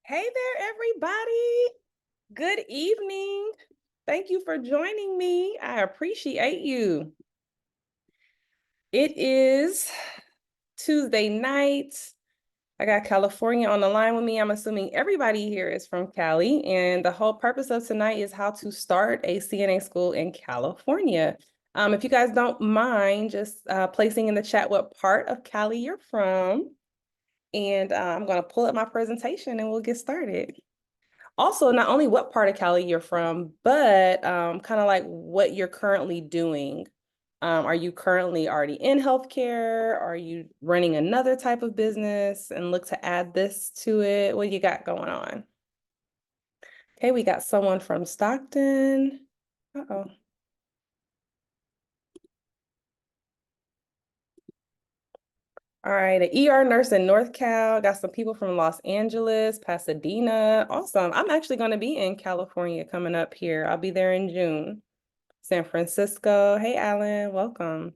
Hey there, everybody. Good evening. Thank you for joining me. I appreciate you. It is Tuesday night. I got California on the line with me. I'm assuming everybody here is from Cali, and the whole purpose of tonight is how to start a CNA school in California. If you guys don't mind, just placing in the chat what part of Cali you're from, and I'm going to pull up my presentation and we'll get started. Also, not only what part of Cali you're from, but kind of like what you're currently doing. Are you currently already in healthcare? Are you running another type of business and look to add this to it? What you got going on? Okay, we got someone from Stockton. Uh-oh. All right, an ER nurse in North Cal. Got some people from Los Angeles, Pasadena. Awesome. I'm actually going to be in California coming up here. I'll be there in June. San Francisco. Hey, Alan, welcome.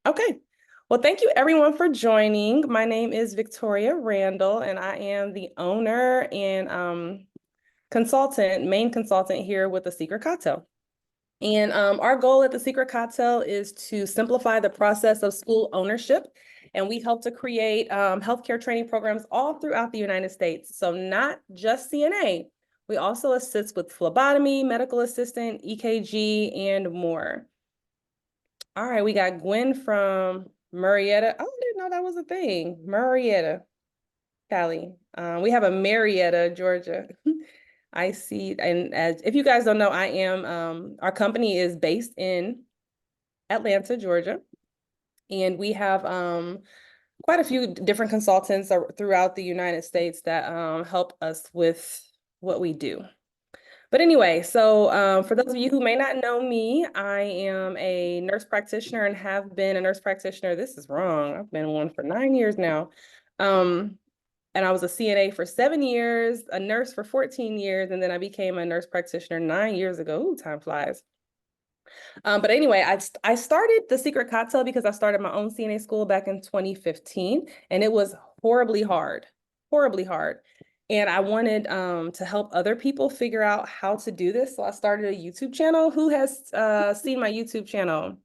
Okay. Well, thank you everyone for joining. My name is Victoria Randall, and I am the owner and main consultant here with the Secret Cocktail. And our goal at the Secret Cocktail is to simplify the process of school ownership. And we help to create healthcare training programs all throughout the United States. So not just CNA. We also assist with phlebotomy, medical assistant, EKG, and more. All right, we got Gwen from Marietta. Oh, I didn't know that was a thing. Marietta, Cali. We have a Marietta, Georgia. I see. And as if you guys don't know, I am our company is based in Atlanta, Georgia. And we have quite a few different consultants throughout the United States that help us with what we do. But anyway, so for those of you who may not know me, I am a nurse practitioner and have been a nurse practitioner. This is wrong. I've been one for 9 years now. And I was a CNA for 7 years, a nurse for 14 years, and then I became a nurse practitioner 9 years ago. Ooh, time flies. But anyway, I started the Secret Cocktail because I started my own CNA school back in 2015, and it was horribly hard, horribly hard. And I wanted to help other people figure out how to do this. So I started a YouTube channel. Who has seen my YouTube channel?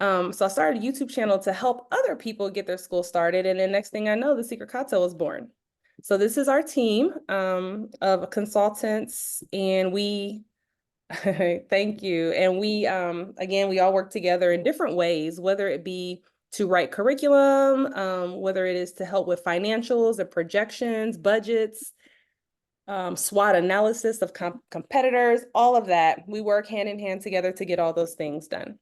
So I started a YouTube channel to help other people get their school started. And then next thing I know, the Secret Cocktail was born. So this is our team of consultants, and we thank you. And we, again, we all work together in different ways, whether it be to write curriculum, whether it is to help with financials and projections, budgets, SWOT analysis of competitors, all of that. We work hand in hand together to get all those things done.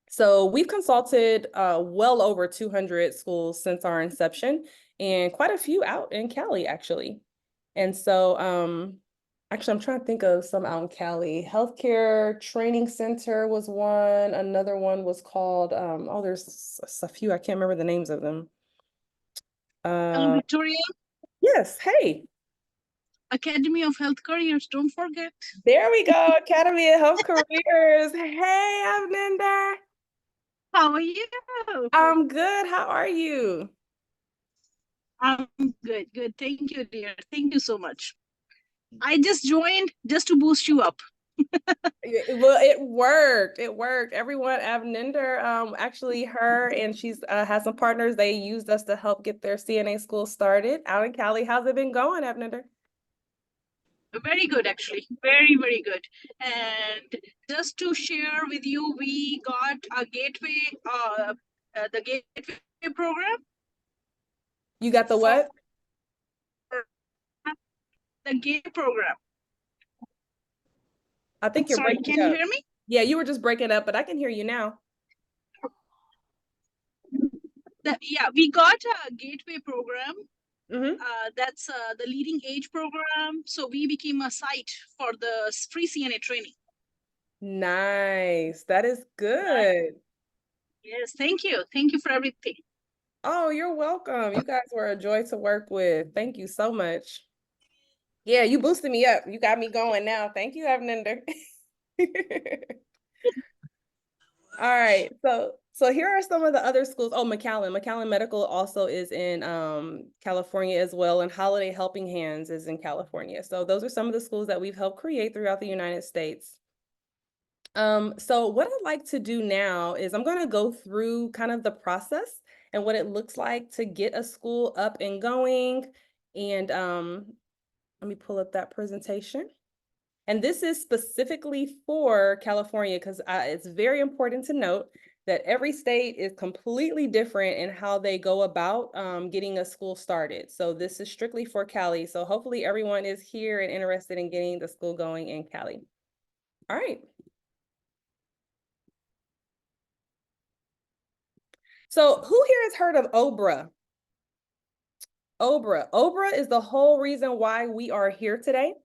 So we've consulted well over 200 schools since our inception, and quite a few out in Cali, actually. And so actually, I'm trying to think of some out in Cali. Healthcare Training Center was one. Another one was called, oh, there's a few. I can't remember the names of them. Victoria, Yes, hey. Academy of Health Careers, don't forget. There we go, Academy of Health Careers. Hey, Avninder. How are you? I'm good. How are you? I'm good, good. Thank you, dear. Thank you so much. I just joined just to boost you up. Well, it worked. It worked. Everyone, Avninder, actually her and she's has some partners. They used us to help get their CNA school started out in Cali. How's it been going, Avninder? Very good, actually. Very, very good. And just to share with you, we got a the gateway program. You got the what? The gateway program. I think you're Sorry, breaking can up. you hear me? Yeah, you were just breaking up, but I can hear you now. Yeah, we got a gateway program. Mm-hmm. That's the leading age program. So we became a site for the free CNA training. Nice. That is Right. good. Yes, thank you. Thank you for everything. Oh, you're welcome. You guys were a joy to work with. Thank you so much. Yeah, you boosted me up. You got me going now. Thank you, Avninder. All right. So here are some of the other schools. Oh, McAllen Medical also is in California as well, and Holiday Helping Hands is in California. So those are some of the schools that we've helped create throughout the United States. So what I'd like to do now is I'm going to go through kind of the process and what it looks like to get a school up and going. And let me pull up that presentation. And this is specifically for California because it's very important to note that every state is completely different in how they go about getting a school started. So this is strictly for Cali. So hopefully everyone is here and interested in getting the school going in Cali. All right. So who here has heard of OBRA? OBRA is the whole reason why we are here today.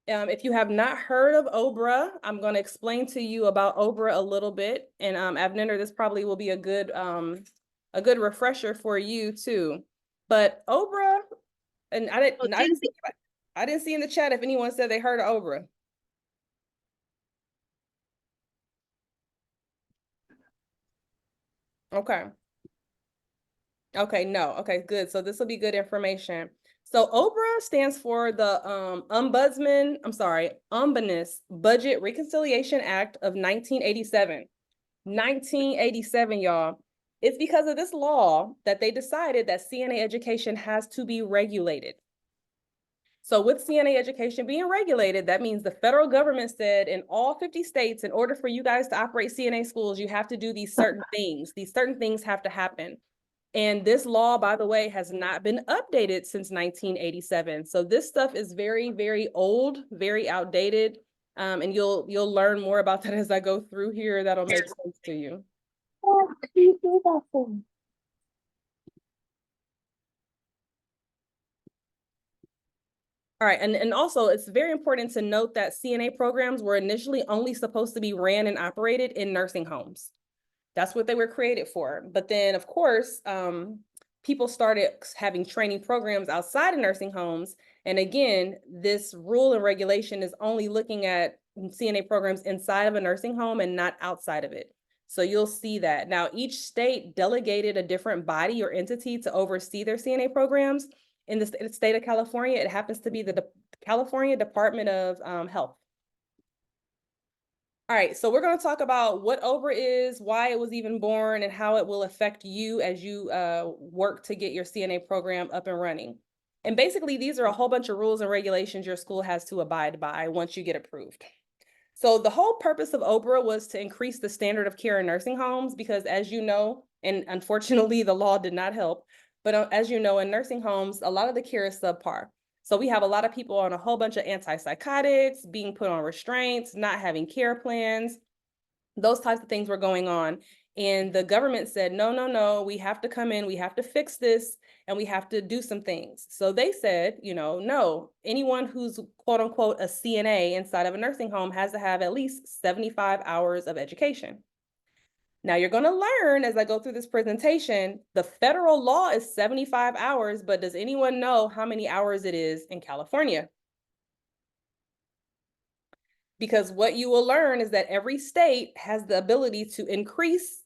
If you have not heard of OBRA, I'm going to explain to you about OBRA a little bit. And Avninder, this probably will be a good refresher for you too. But OBRA, and I didn't see in the chat if anyone said they heard of OBRA. Okay. Okay, no. Okay, good. So this will be good information. So OBRA stands for the Omnibus Budget Reconciliation Act of 1987. 1987, y'all. It's because of this law that they decided that CNA education has to be regulated. So with CNA education being regulated, that means the federal government said in all 50 states, in order for you guys to operate CNA schools, you have to do these certain things. These certain things have to happen. And this law, by the way, has not been updated since 1987. So this stuff is very, very old, very outdated. And you'll learn more about that as I go through here. That'll make sense to you. Oh, can you do that for me? All right, and also it's very important to note that CNA programs were initially only supposed to be ran and operated in nursing homes. That's what they were created for. But then, of course, people started having training programs outside of nursing homes. And again, this rule and regulation is only looking at CNA programs inside of a nursing home and not outside of it. So you'll see that. Now, each state delegated a different body or entity to oversee their CNA programs. In the state of California, it happens to be the California Department of Health. All right, so we're going to talk about what OBRA is, why it was even born, and how it will affect you as you work to get your CNA program up and running. And basically, these are a whole bunch of rules and regulations your school has to abide by once you get approved. So the whole purpose of OBRA was to increase the standard of care in nursing homes because, as you know, and unfortunately the law did not help, but as you know, in nursing homes, a lot of the care is subpar. So we have a lot of people on a whole bunch of antipsychotics, being put on restraints, not having care plans. Those types of things were going on. And the government said, no, no, no, we have to come in, we have to fix this, and we have to do some things. So they said, you know, no, anyone who's quote unquote a CNA inside of a nursing home has to have at least 75 hours of education. Now you're going to learn as I go through this presentation, the federal law is 75 hours, but does anyone know how many hours it is in California? Because what you will learn is that every state has the ability to increase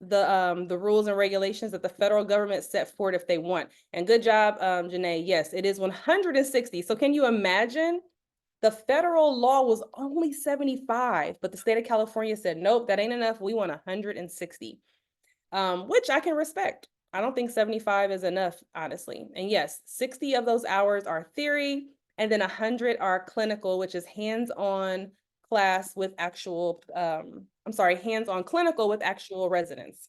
the rules and regulations that the federal government set forward if they want. And good job, Janae. Yes, it is 160. So can you imagine? The federal law was only 75, but the state of California said, nope, that ain't enough. We want 160, which I can respect. I don't think 75 is enough, honestly. And yes, 60 of those hours are theory, and then 100 are clinical, which is hands-on class with actual, hands-on clinical with actual residents.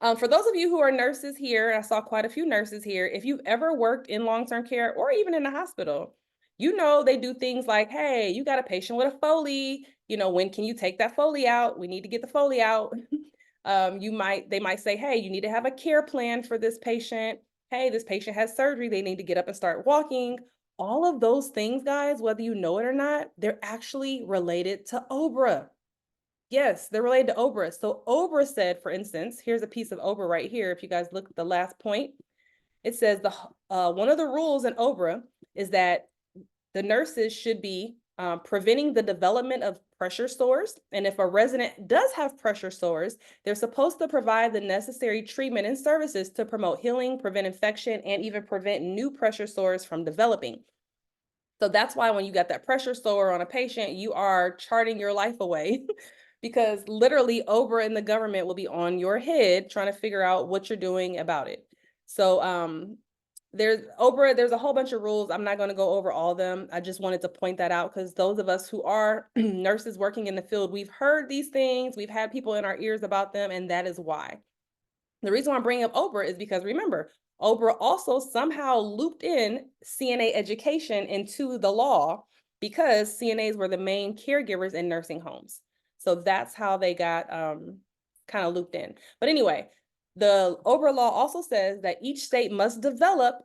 For those of you who are nurses here, I saw quite a few nurses here, if you've ever worked in long-term care or even in a hospital, you know they do things like, hey, you got a patient with a Foley, you know, when can you take that Foley out? We need to get the Foley out. They might say, hey, you need to have a care plan for this patient. Hey, this patient has surgery. They need to get up and start walking. All of those things, guys, whether you know it or not, they're actually related to OBRA. Yes, they're related to OBRA. So OBRA said, for instance, here's a piece of OBRA right here. If you guys look at the last point, it says one of the rules in OBRA is that the nurses should be preventing the development of pressure sores. And if a resident does have pressure sores, they're supposed to provide the necessary treatment and services to promote healing, prevent infection, and even prevent new pressure sores from developing. So that's why when you got that pressure sore on a patient, you are charting your life away because literally OBRA and the government will be on your head trying to figure out what you're doing about it. So there's a whole bunch of rules. I'm not going to go over all of them. I just wanted to point that out because those of us who are nurses working in the field, we've heard these things, we've had people in our ears about them, and that is why. The reason why I'm bringing up OBRA is because remember, OBRA also somehow looped in CNA education into the law because CNAs were the main caregivers in nursing homes. So that's how they got kind of looped in. But anyway, the OBRA law also says that each state must develop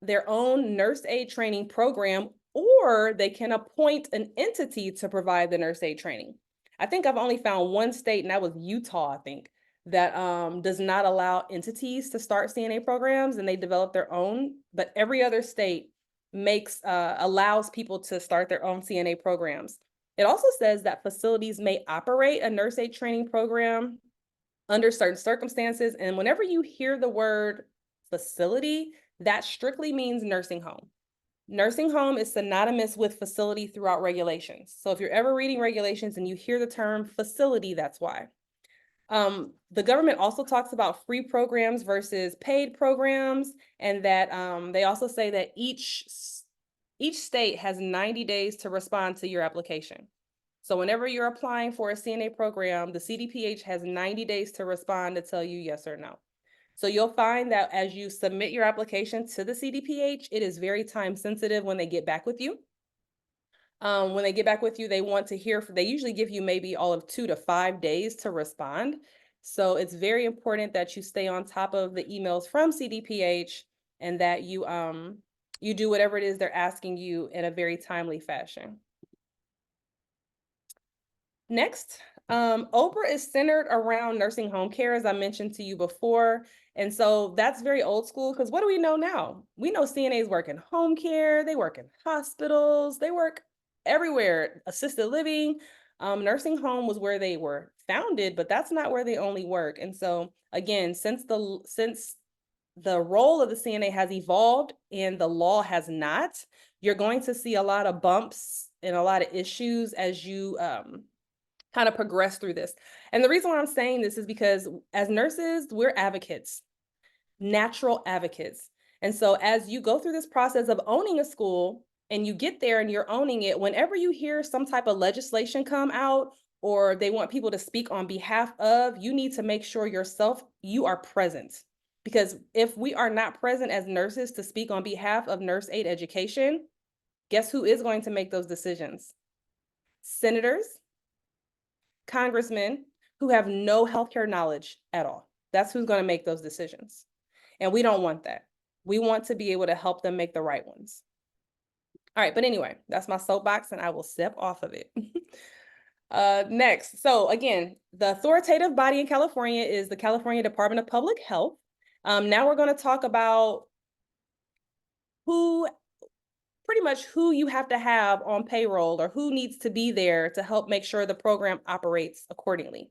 their own nurse aid training program, or they can appoint an entity to provide the nurse aid training. I think I've only found one state, and that was Utah, I think, that does not allow entities to start CNA programs, and they develop their own, but every other state allows people to start their own CNA programs. It also says that facilities may operate a nurse aid training program under certain circumstances. And whenever you hear the word facility, that strictly means nursing home. Nursing home is synonymous with facility throughout regulations. So if you're ever reading regulations and you hear the term facility, that's why. The government also talks about free programs versus paid programs, and that they also say that each state has 90 days to respond to your application. So whenever you're applying for a CNA program, the CDPH has 90 days to respond to tell you yes or no. So you'll find that as you submit your application to the CDPH, it is very time sensitive when they get back with you. When they get back with you, they want to hear, they usually give you maybe all of 2 to 5 days to respond. So it's very important that you stay on top of the emails from CDPH and that you do whatever it is they're asking you in a very timely fashion. Next, OBRA is centered around nursing home care, as I mentioned to you before. And so that's very old school because what do we know now? We know CNAs work in home care, they work in hospitals, they work everywhere, assisted living. Nursing home was where they were founded, but that's not where they only work. And so again, since the role of the CNA has evolved and the law has not, you're going to see a lot of bumps and a lot of issues as you kind of progress through this. And the reason why I'm saying this is because as nurses, we're advocates, natural advocates. And so as you go through this process of owning a school and you get there and you're owning it, whenever you hear some type of legislation come out or they want people to speak on behalf of, you need to make sure you are present. Because if we are not present as nurses to speak on behalf of nurse aid education, guess who is going to make those decisions? Senators, congressmen who have no healthcare knowledge at all. That's who's going to make those decisions. And we don't want that. We want to be able to help them make the right ones. All right, but anyway, that's my soapbox and I will step off of it. Next, so again, the authoritative body in California is the California Department of Public Health. Now we're going to talk about pretty much who you have to have on payroll or who needs to be there to help make sure the program operates accordingly.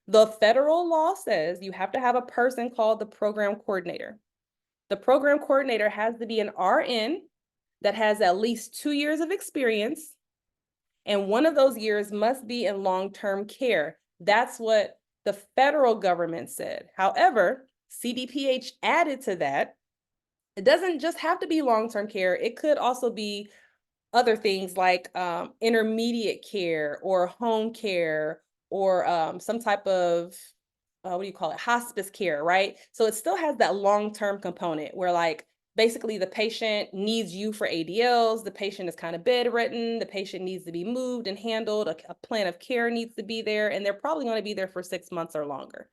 The federal law says you have to have a person called the program coordinator. The program coordinator has to be an RN that has at least 2 years of experience, and one of those years must be in long-term care. That's what the federal government said. However, CDPH added to that, it doesn't just have to be long-term care. It could also be other things like intermediate care or home care or some type of, what do you call it? Hospice care, right? So it still has that long-term component where like basically the patient needs you for ADLs, the patient is kind of bedridden, the patient needs to be moved and handled, a plan of care needs to be there, and they're probably going to be there for 6 months or longer.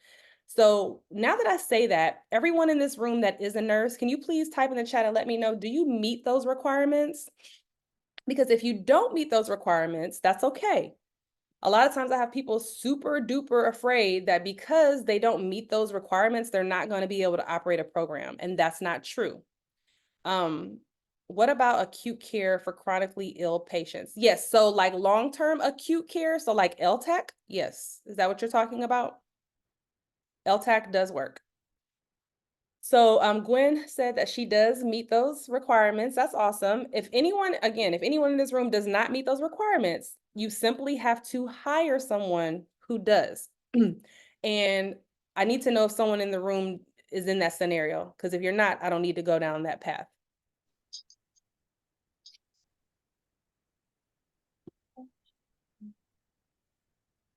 So now that I say that, everyone in this room that is a nurse, can you please type in the chat and let me know, do you meet those requirements? Because if you don't meet those requirements, that's okay. A lot of times I have people super duper afraid that because they don't meet those requirements, they're not going to be able to operate a program. And that's not true. What about acute care for chronically ill patients? Yes, so like long-term acute care, so like LTAC, yes. Is that what you're talking about? LTAC does work. So Gwen said that she does meet those requirements. That's awesome. If anyone, again, if anyone in this room does not meet those requirements, you simply have to hire someone who does. And I need to know if someone in the room is in that scenario, because if you're not, I don't need to go down that path.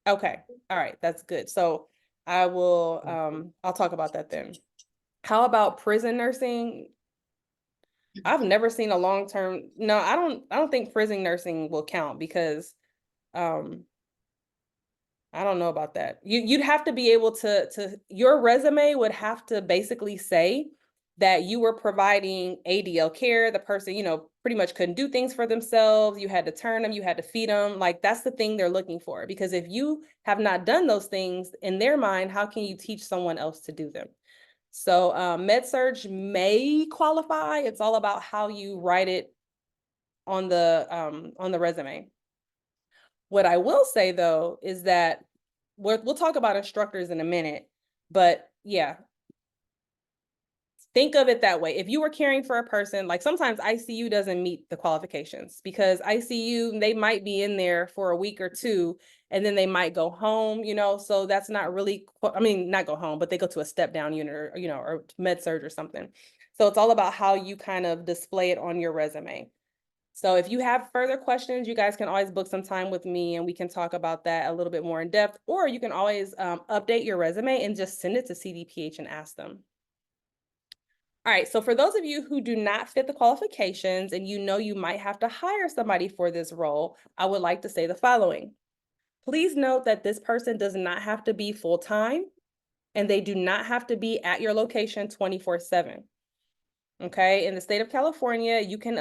Okay, all right, that's good. So I will, I'll talk about that then. How about prison nursing? I've never seen a long-term, no, I don't think prison nursing will count because um I don't know about that. You'd have to be able to your resume would have to basically say that you were providing ADL care. The person, you know, pretty much couldn't do things for themselves. You had to turn them, you had to feed them. Like that's the thing they're looking for. Because if you have not done those things in their mind, how can you teach someone else to do them? So med-surg may qualify. It's all about how you write it on the resume. What I will say though is that we'll talk about instructors in a minute, but yeah, think of it that way. If you were caring for a person, like sometimes ICU doesn't meet the qualifications because ICU, they might be in there for a week or two and then they might go home, you know, so that's not really, I mean, not go home, but they go to a step down unit or, you know, or med surg or something. So it's all about how you kind of display it on your resume. So if you have further questions, you guys can always book some time with me and we can talk about that a little bit more in depth, or you can always update your resume and just send it to CDPH and ask them. All right, so for those of you who do not fit the qualifications and you know you might have to hire somebody for this role, I would like to say the following. Please note that this person does not have to be full-time and they do not have to be at your location 24/7. Okay, in the state of California, you can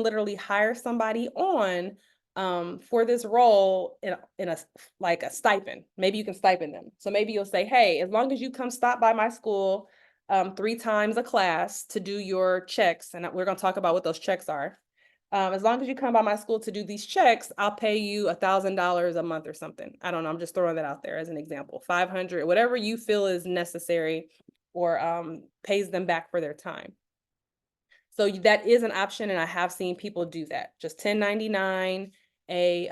literally hire somebody on for this role in a like a stipend. Maybe you can stipend them. So maybe you'll say, hey, as long as you come stop by my school 3 times a class to do your checks, and we're going to talk about what those checks are. As long as you come by my school to do these checks, I'll pay you $1,000 a month or something. I don't know. I'm just throwing that out there as an example. 500, whatever you feel is necessary, or pays them back for their time. So that is an option, and I have seen people do that. Just 1099, a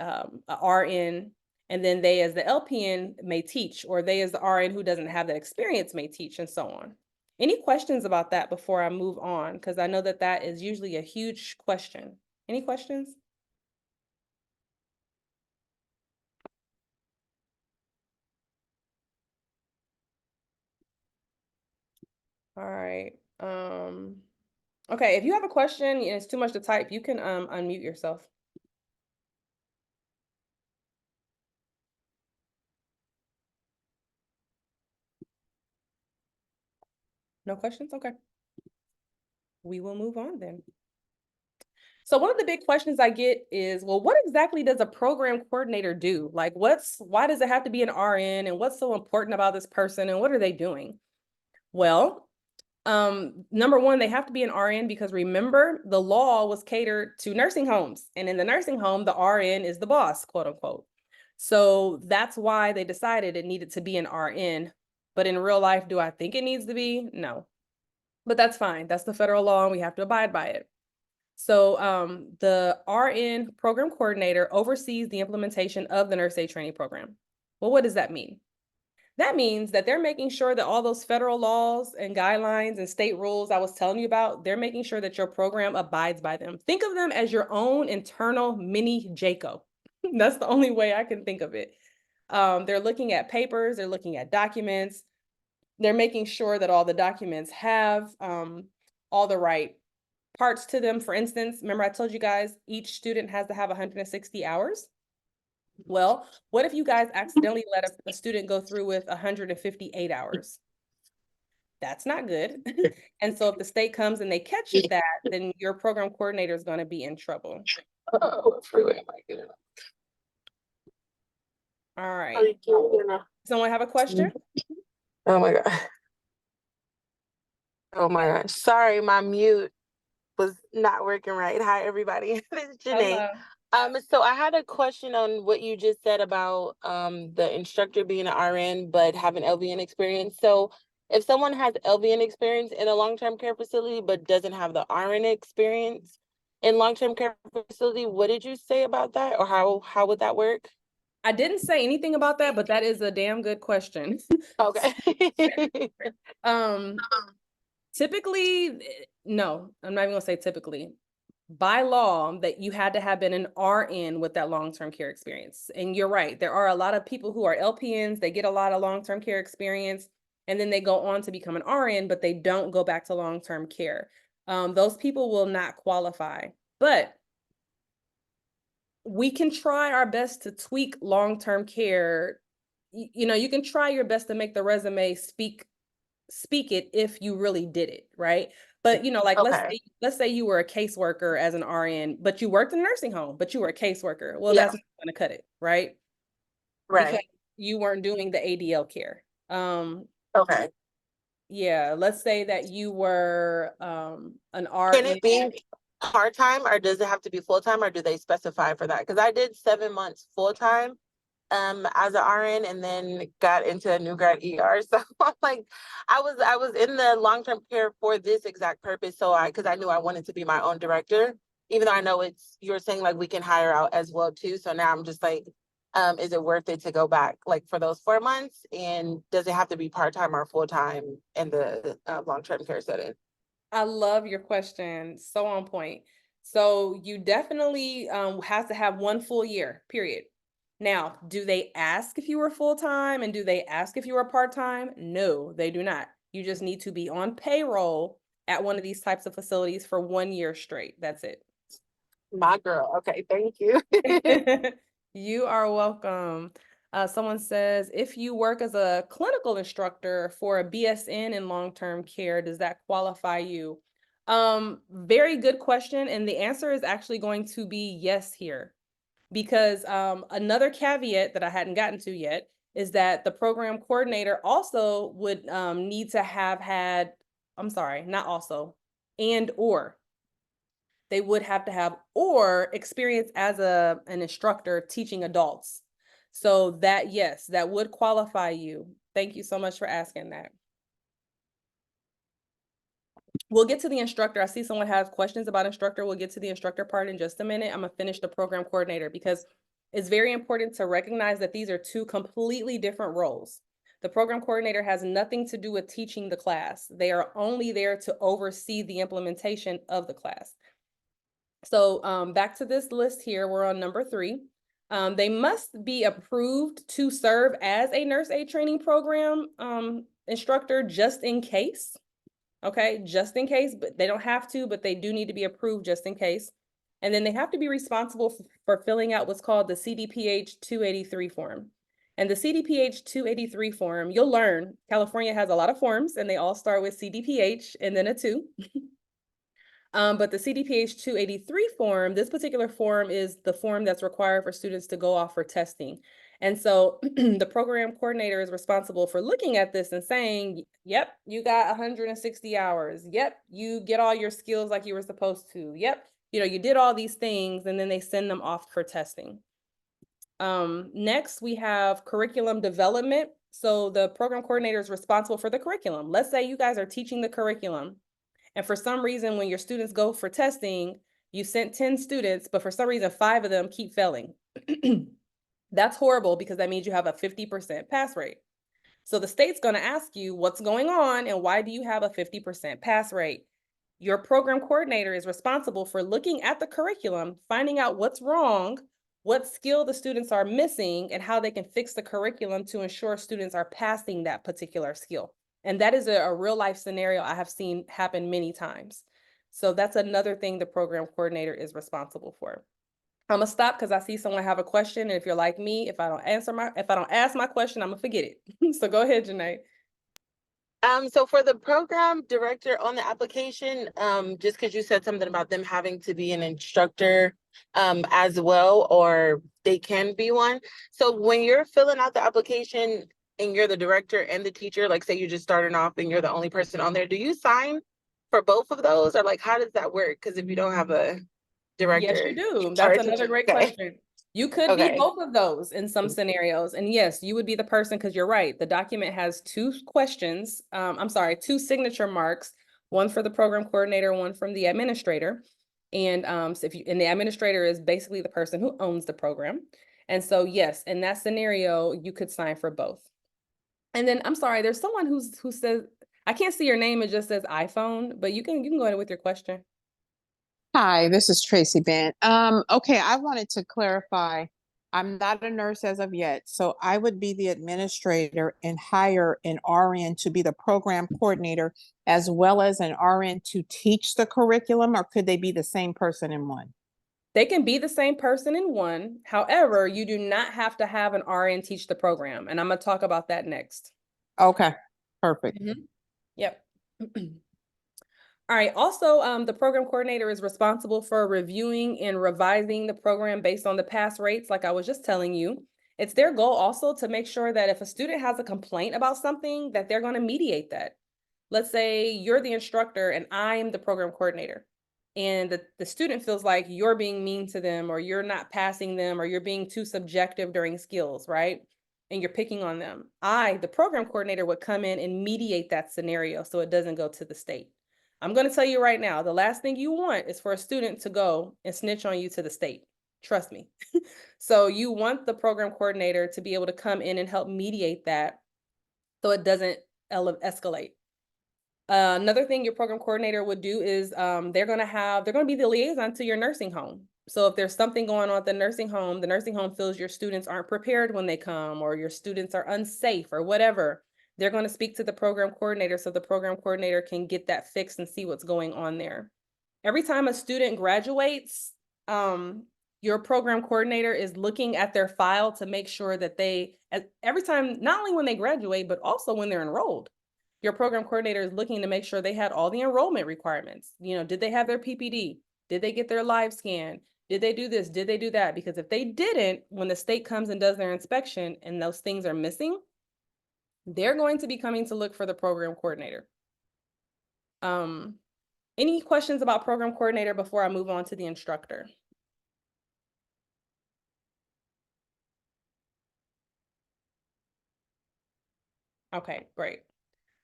RN, and then they as the LPN may teach, or they as the RN who doesn't have that experience may teach, and so on. Any questions about that before I move on? Because I know that that is usually a huge question. Any questions? All right. Okay, if you have a question and it's too much to type, you can unmute yourself. No questions? Okay. We will move on then. So one of the big questions I get is, well, what exactly does a program coordinator do? Like, why does it have to be an RN, and what's so important about this person, and what are they doing? Well, number one, they have to be an RN because remember, the law was catered to nursing homes, and in the nursing home, the RN is the boss, quote unquote. So that's why they decided it needed to be an RN. But in real life, do I think it needs to be? No. But that's fine. That's the federal law, and we have to abide by it. So the RN program coordinator oversees the implementation of the nurse aid training program. Well, what does that mean? That means that they're making sure that all those federal laws and guidelines and state rules I was telling you about, they're making sure that your program abides by them. Think of them as your own internal mini JACO. That's the only way I can think of it. They're looking at papers, they're looking at documents, they're making sure that all the documents have all the right parts to them. For instance, remember I told you guys each student has to have 160 hours? Well, what if you guys accidentally let a student go through with 158 hours? That's not good. And so if the state comes and they catch that, then your program coordinator is going to be in trouble. What freeway am I getting on? All right. Someone have a question? Oh my God. Oh my gosh. Sorry, my mute was not working right. Hi, everybody. This is Janae. Hello. So I had a question on what you just said about the instructor being an RN but having LVN experience. So if someone has LVN experience in a long-term care facility but doesn't have the RN experience in long-term care facility, what did you say about that, or how would that work? I didn't say anything about that, but that is a damn good question. Okay. Um, typically, no, I'm not even gonna say typically. By law, that you had to have been an RN with that long-term care experience. And you're right, there are a lot of people who are LPNs, they get a lot of long-term care experience, and then they go on to become an RN, but they don't go back to long-term care. Those people will not qualify. But we can try our best to tweak long-term care. You know, you can try your best to make the resume speak it if you really did it, right? But you know, like Okay. let's say you were a caseworker as an RN, but you worked in a nursing home, but you were a caseworker. Well, Yeah. that's not going to cut it, right? Because Right. you weren't doing the ADL care. Okay. Yeah, let's say that you were an Can RN. it be part-time, or does it have to be full-time, or do they specify for that? Because I did 7 months full-time as an RN and then got into a new grad ER. So I'm like, I was in the long-term care for this exact purpose. So because I knew I wanted to be my own director, even though I know you're saying like we can hire out as well too. So now I'm just like, is it worth it to go back like for those 4 months? And does it have to be part-time or full-time in the long-term care setting? I love your question. So on point. So you definitely have to have 1 full year, period. Now, do they ask if you were full-time and do they ask if you were part-time? No, they do not. You just need to be on payroll at one of these types of facilities for 1 year straight. That's it. My girl. Okay, thank you. You are welcome. Someone says, if you work as a clinical instructor for a BSN in long-term care, does that qualify you? Very good question. And the answer is actually going to be yes here. Because another caveat that I hadn't gotten to yet is that the program coordinator also would need to have had, I'm sorry, not also, and or they would have to have or experience as an instructor teaching adults. So that, yes, that would qualify you. Thank you so much for asking that. We'll get to the instructor. I see someone has questions about instructor. We'll get to the instructor part in just a minute. I'm gonna finish the program coordinator because it's very important to recognize that these are two completely different roles. The program coordinator has nothing to do with teaching the class. They are only there to oversee the implementation of the class. So back to this list here, we're on number 3. They must be approved to serve as a nurse aid training program instructor just in case. Okay, just in case, but they don't have to, but they do need to be approved just in case. And then they have to be responsible for filling out what's called the CDPH 283 form. And the CDPH 283 form, you'll learn, California has a lot of forms and they all start with CDPH and then a 2. But the CDPH 283 form, this particular form is the form that's required for students to go off for testing. And so the program coordinator is responsible for looking at this and saying, yep, you got 160 hours. Yep, you get all your skills like you were supposed to. Yep, you know, you did all these things, and then they send them off for testing. Next, we have curriculum development. So the program coordinator is responsible for the curriculum. Let's say you guys are teaching the curriculum. And for some reason, when your students go for testing, you sent 10 students, but for some reason, 5 of them keep failing. That's horrible because that means you have a 50% pass rate. So the state's going to ask you what's going on and why do you have a 50% pass rate? Your program coordinator is responsible for looking at the curriculum, finding out what's wrong, what skill the students are missing, and how they can fix the curriculum to ensure students are passing that particular skill. And that is a real life scenario I have seen happen many times. So that's another thing the program coordinator is responsible for. I'm gonna stop because I see someone have a question. And if you're like me, if I don't ask my question, I'm gonna forget it. So go ahead, Janae. So for the program director on the application, just because you said something about them having to be an instructor as well, or they can be one. So when you're filling out the application and you're the director and the teacher, like say you're just starting off and you're the only person on there, do you sign for both of those, or like how does that work? Because if you don't have a director Yes, you do. in That's charge of another it. great Okay. question. You could be Okay. both of those in some scenarios. And yes, you would be the person, because you're right. The document has two questions. I'm sorry, two signature marks, one for the program coordinator, one from the administrator. And so and the administrator is basically the person who owns the program. And so yes, in that scenario, you could sign for both. And then I'm sorry, there's someone who says, I can't see your name, it just says iPhone, but you can go ahead with your question. Hi, this is Tracy Bent. Okay, I wanted to clarify. I'm not a nurse as of yet, so I would be the administrator and hire an RN to be the program coordinator as well as an RN to teach the curriculum, or could they be the same person in one? They can be the same person in one. However, you do not have to have an RN teach the program. And I'm going to talk about that next. Okay, perfect. Yep. All right. Also, the program coordinator is responsible for reviewing and revising the program based on the pass rates, like I was just telling you. It's their goal also to make sure that if a student has a complaint about something, that they're going to mediate that. Let's say you're the instructor and I'm the program coordinator, and the student feels like you're being mean to them, or you're not passing them, or you're being too subjective during skills, right? And you're picking on them. The program coordinator, would come in and mediate that scenario so it doesn't go to the state. I'm going to tell you right now, the last thing you want is for a student to go and snitch on you to the state. Trust me. So you want the program coordinator to be able to come in and help mediate that so it doesn't escalate. Another thing your program coordinator would do is they're going to be the liaison to your nursing home. So if there's something going on at the nursing home feels your students aren't prepared when they come, or your students are unsafe or whatever, they're going to speak to the program coordinator so the program coordinator can get that fixed and see what's going on there. Every time a student graduates, your program coordinator is looking at their file to make sure that every time, not only when they graduate, but also when they're enrolled, your program coordinator is looking to make sure they had all the enrollment requirements. Did they have their PPD? Did they get their live scan? Did they do this? Did they do that? Because if they didn't, when the state comes and does their inspection and those things are missing, they're going to be coming to look for the program coordinator. Any questions about program coordinator before I move on to the instructor? Okay, great.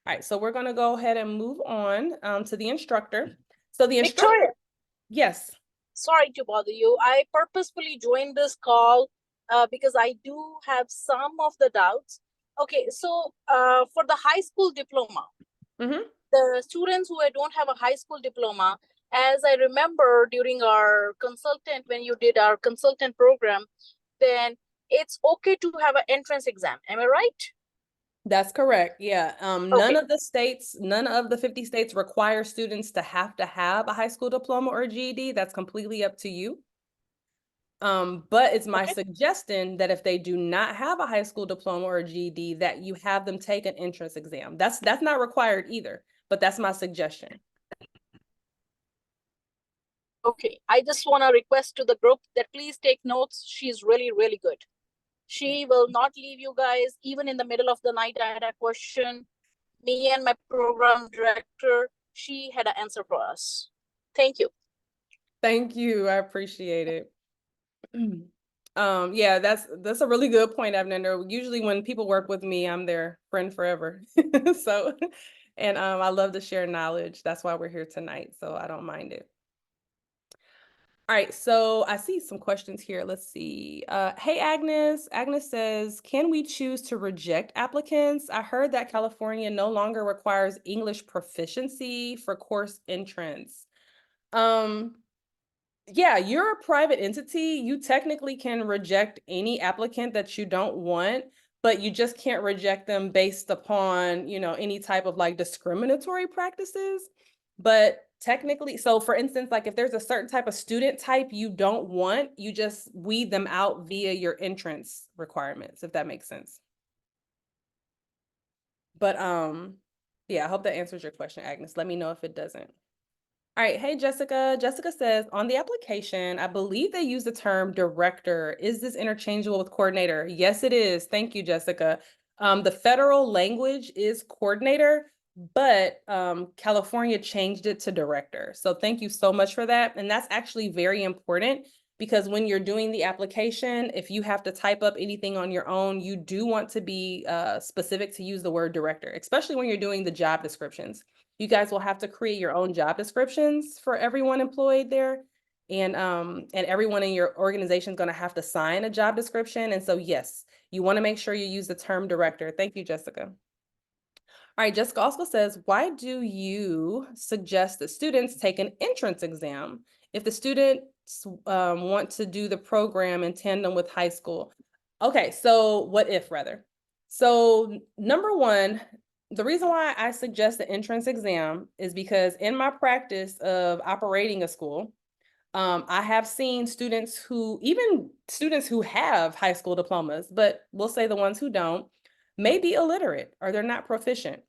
All right, so we're going to go ahead and move on to the instructor. So the instructor, Victoria, yes. sorry to bother you. I purposefully joined this call because I do have some of the doubts. Okay, so for the high school diploma, the students who don't have a high school diploma, as I remember during our consultant, when you did our consultant program, then it's okay to have an entrance exam. Am I right? That's correct. Yeah. None Okay. of the 50 states require students to have a high school diploma or GED. That's completely up to you. But it's my suggestion that if they do not have a high school diploma or GED, that you have them take an entrance exam. That's not required either, but that's my suggestion. Okay. I just want to request to the group that please take notes. She's really, really good. She will not leave you guys. Even in the middle of the night, I had a question. Me and my program director, she had an answer for us. Thank you. Thank you. I appreciate it. Yeah, that's a really good point, Abner. Usually when people work with me, I'm their friend forever. So, and I love to share knowledge. That's why we're here tonight. So I don't mind it. All right, so I see some questions here. Let's see. Hey, Agnes. Agnes says, can we choose to reject applicants? I heard that California no longer requires English proficiency for course entrance. Yeah, you're a private entity. You technically can reject any applicant that you don't want, but you just can't reject them based upon, any type of like discriminatory practices. But technically, so for instance, like if there's a certain type of student type you don't want, you just weed them out via your entrance requirements, if that makes sense. But yeah, I hope that answers your question, Agnes. Let me know if it doesn't. All right. Hey, Jessica. Jessica says, on the application, I believe they use the term director. Is this interchangeable with coordinator? Yes, it is. Thank you, Jessica. The federal language is coordinator, but California changed it to director. So thank you so much for that. And that's actually very important because when you're doing the application, if you have to type up anything on your own, you do want to be specific to use the word director, especially when you're doing the job descriptions. You guys will have to create your own job descriptions for everyone employed there. And everyone in your organization is going to have to sign a job description. And so, yes, you want to make sure you use the term director. Thank you, Jessica. All right, Jessica also says, why do you suggest that students take an entrance exam if the students want to do the program in tandem with high school? Okay, so what if rather? So number one, the reason why I suggest the entrance exam is because in my practice of operating a school, I have seen students who, even students who have high school diplomas, but we'll say the ones who don't, may be illiterate or they're not proficient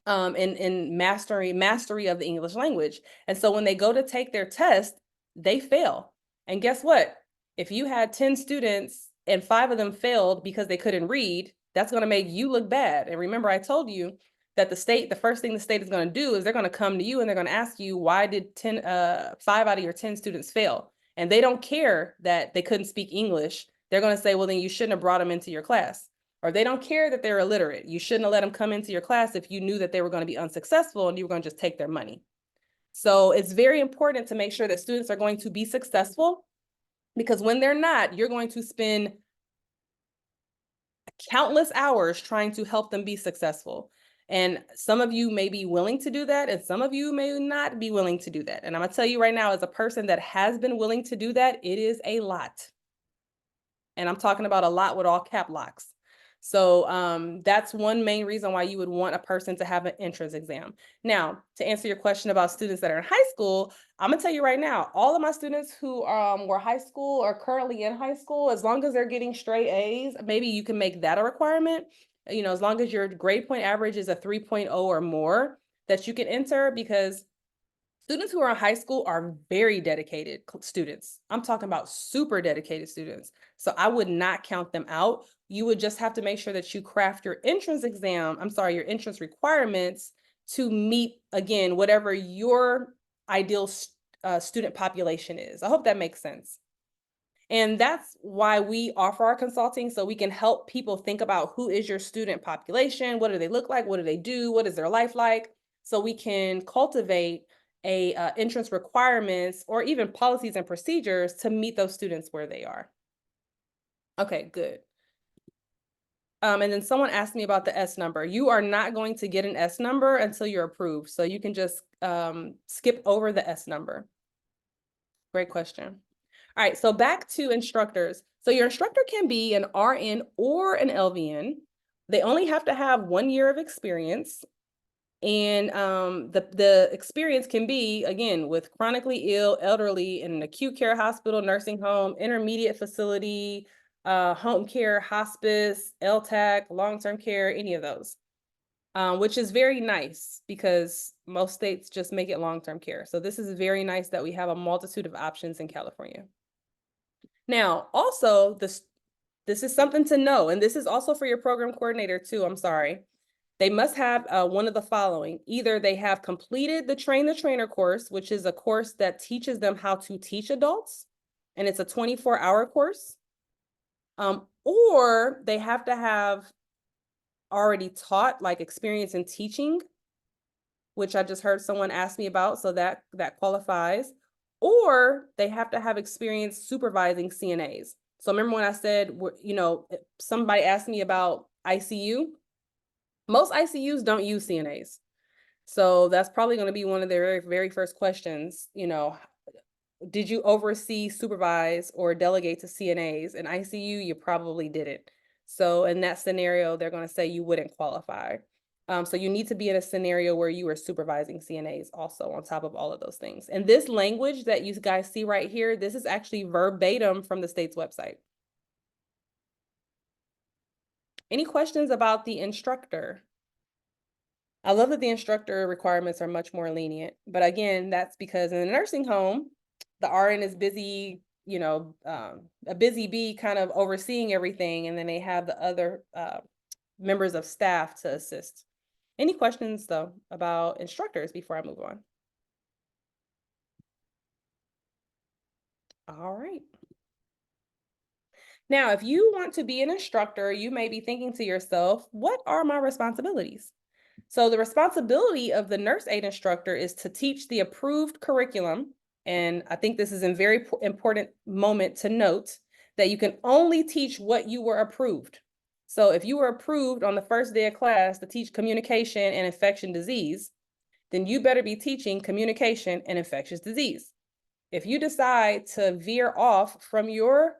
in mastery of the English language. And so when they go to take their test, they fail. And guess what? If you had 10 students and 5 of them failed because they couldn't read, that's going to make you look bad. And remember, I told you that the first thing the state is going to do is they're going to come to you and they're going to ask you, why did 5 out of your 10 students fail? And they don't care that they couldn't speak English. They're going to say, well, then you shouldn't have brought them into your class. Or they don't care that they're illiterate. You shouldn't have let them come into your class if you knew that they were going to be unsuccessful and you were going to just take their money. So it's very important to make sure that students are going to be successful, because when they're not, you're going to spend countless hours trying to help them be successful. And some of you may be willing to do that, and some of you may not be willing to do that. And I'm going to tell you right now, as a person that has been willing to do that, it is a lot. And I'm talking about a lot with all cap locks. So that's one main reason why you would want a person to have an entrance exam. Now, to answer your question about students that are in high school, I'm gonna tell you right now, all of my students who were high school or currently in high school, as long as they're getting straight A's, maybe you can make that a requirement. You know, as long as your grade point average is a 3.0 or more, that you can enter, because students who are in high school are very dedicated students. I'm talking about super dedicated students. So I would not count them out. You would just have to make sure that you craft your entrance your entrance requirements to meet, again, whatever your ideal student population is. I hope that makes sense. And that's why we offer our consulting, so we can help people think about who is your student population, what do they look like, what do they do, what is their life like, so we can cultivate entrance requirements or even policies and procedures to meet those students where they are. Okay, good. And then someone asked me about the S number. You are not going to get an S number until you're approved. So you can just skip over the S number. Great question. All right, so back to instructors. So your instructor can be an RN or an LVN. They only have to have 1 year of experience. And the experience can be, again, with chronically ill, elderly in an acute care hospital, nursing home, intermediate facility, home care, hospice, LTAC, long-term care, any of those, which is very nice because most states just make it long-term care. So this is very nice that we have a multitude of options in California. Now, also, this is something to know, and this is also for your program coordinator too, I'm sorry. They must have one of the following. Either they have completed the Train the Trainer course, which is a course that teaches them how to teach adults, and it's a 24-hour course. Or they have to have already taught, like experience in teaching, which I just heard someone ask me about, so that qualifies. Or they have to have experience supervising CNAs. So remember when I said, you know, somebody asked me about ICU. Most ICUs don't use CNAs. So that's probably going to be one of their very, very first questions. You know, did you oversee, supervise, or delegate to CNAs? In ICU, you probably didn't. So in that scenario, they're going to say you wouldn't qualify. So you need to be in a scenario where you are supervising CNAs also on top of all of those things. And this language that you guys see right here, this is actually verbatim from the state's website. Any questions about the instructor? I love that the instructor requirements are much more lenient, but again, that's because in a nursing home, the RN is busy, you know, a busy bee kind of overseeing everything, and then they have the other members of staff to assist. Any questions though about instructors before I move on? All right. Now, if you want to be an instructor, you may be thinking to yourself, what are my responsibilities? So the responsibility of the nurse aid instructor is to teach the approved curriculum. And I think this is a very important moment to note that you can only teach what you were approved. So if you were approved on the first day of class to teach communication and infection disease, then you better be teaching communication and infectious disease. If you decide to veer off from your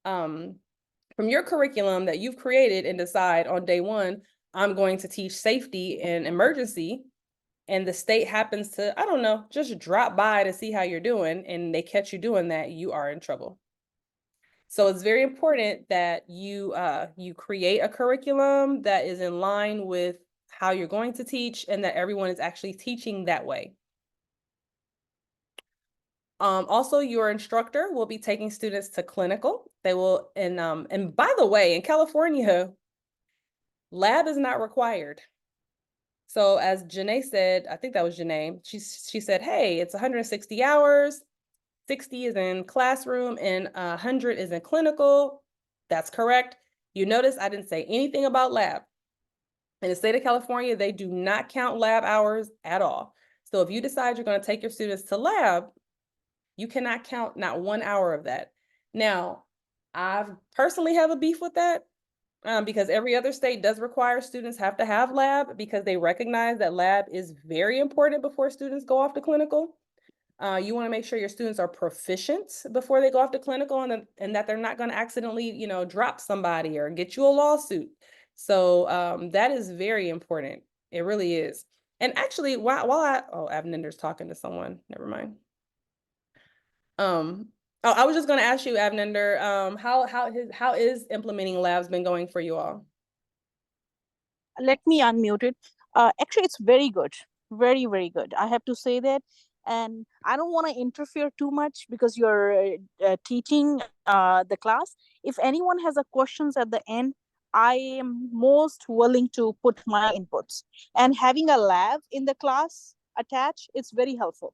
curriculum that you've created and decide on day one, I'm going to teach safety and emergency, and the state happens to, I don't know, just drop by to see how you're doing, and they catch you doing that, you are in trouble. So it's very important that you create a curriculum that is in line with how you're going to teach and that everyone is actually teaching that way. Also, your instructor will be taking students to clinical. They will, and by the way, in California, lab is not required. So as Janae said, I think that was Janae, she said, hey, it's 160 hours, 60 is in classroom and 100 is in clinical. That's correct. You notice I didn't say anything about lab. In the state of California, they do not count lab hours at all. So if you decide you're going to take your students to lab, you cannot count not 1 hour of that. Now, I personally have a beef with that because every other state does require students have to have lab because they recognize that lab is very important before students go off to clinical. You want to make sure your students are proficient before they go off to clinical and that they're not going to accidentally, drop somebody or get you a lawsuit. So that is very important. It really is. And actually, Avninder's talking to someone. Never mind. I was just going to ask you, Avninder, how is implementing labs been going for you all? Let me unmute it. Actually, it's very good, very, very good. I have to say that. And I don't want to interfere too much because you're teaching the class. If anyone has a questions at the end, I am most willing to put my inputs. And having a lab in the class attached, it's very helpful.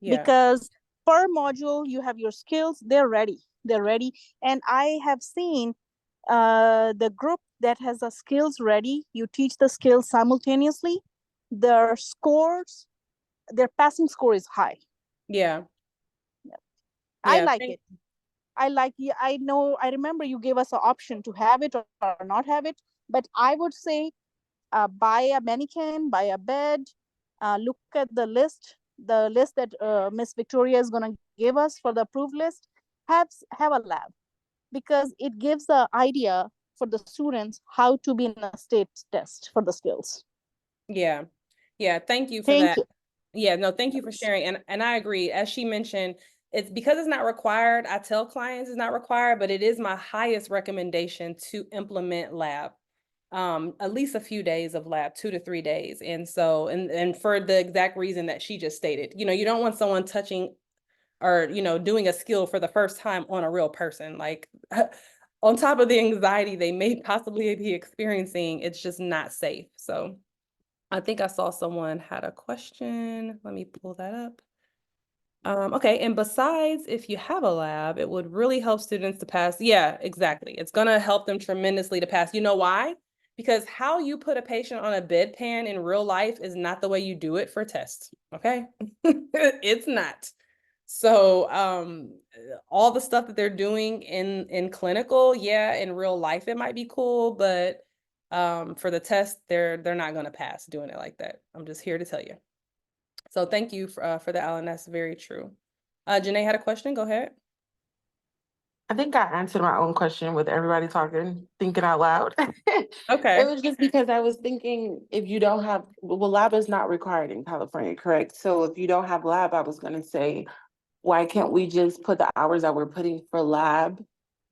Yeah. Because per module, you have your skills, they're ready. And I have seen the group that has the skills ready, you teach the skills simultaneously, their scores, their passing score is high. Yeah. I like it. I remember you gave us an option to have it or not have it, but I would say buy a mannequin, buy a bed, look at the list that Miss Victoria is going to give us for the approved list, have a lab, because it gives the idea for the students how to be in a state test for the skills. Yeah. Thank you for that. Yeah, no, thank you for sharing. And I agree. As she mentioned, it's because it's not required. I tell clients it's not required, but it is my highest recommendation to implement lab. At least a few days of lab, 2 to 3 days. And so, and for the exact reason that she just stated, you don't want someone touching or, doing a skill for the first time on a real person. Like on top of the anxiety they may possibly be experiencing, it's just not safe. So I think I saw someone had a question. Let me pull that up. Okay, and besides, if you have a lab, it would really help students to pass. Yeah, exactly. It's gonna help them tremendously to pass. You know why? Because how you put a patient on a bedpan in real life is not the way you do it for tests, okay? It's not. So all the stuff that they're doing in clinical, yeah, in real life it might be cool, but for the test, they're not gonna pass doing it like that. I'm just here to tell you. So thank you for that, Alan. That's very true. Janae had a question. Go ahead. I think I answered my own question with everybody talking, thinking out loud. Okay. It was just because I was thinking if you don't have, well, lab is not required in California, correct? So if you don't have lab, I was going to say, why can't we just put the hours that we're putting for lab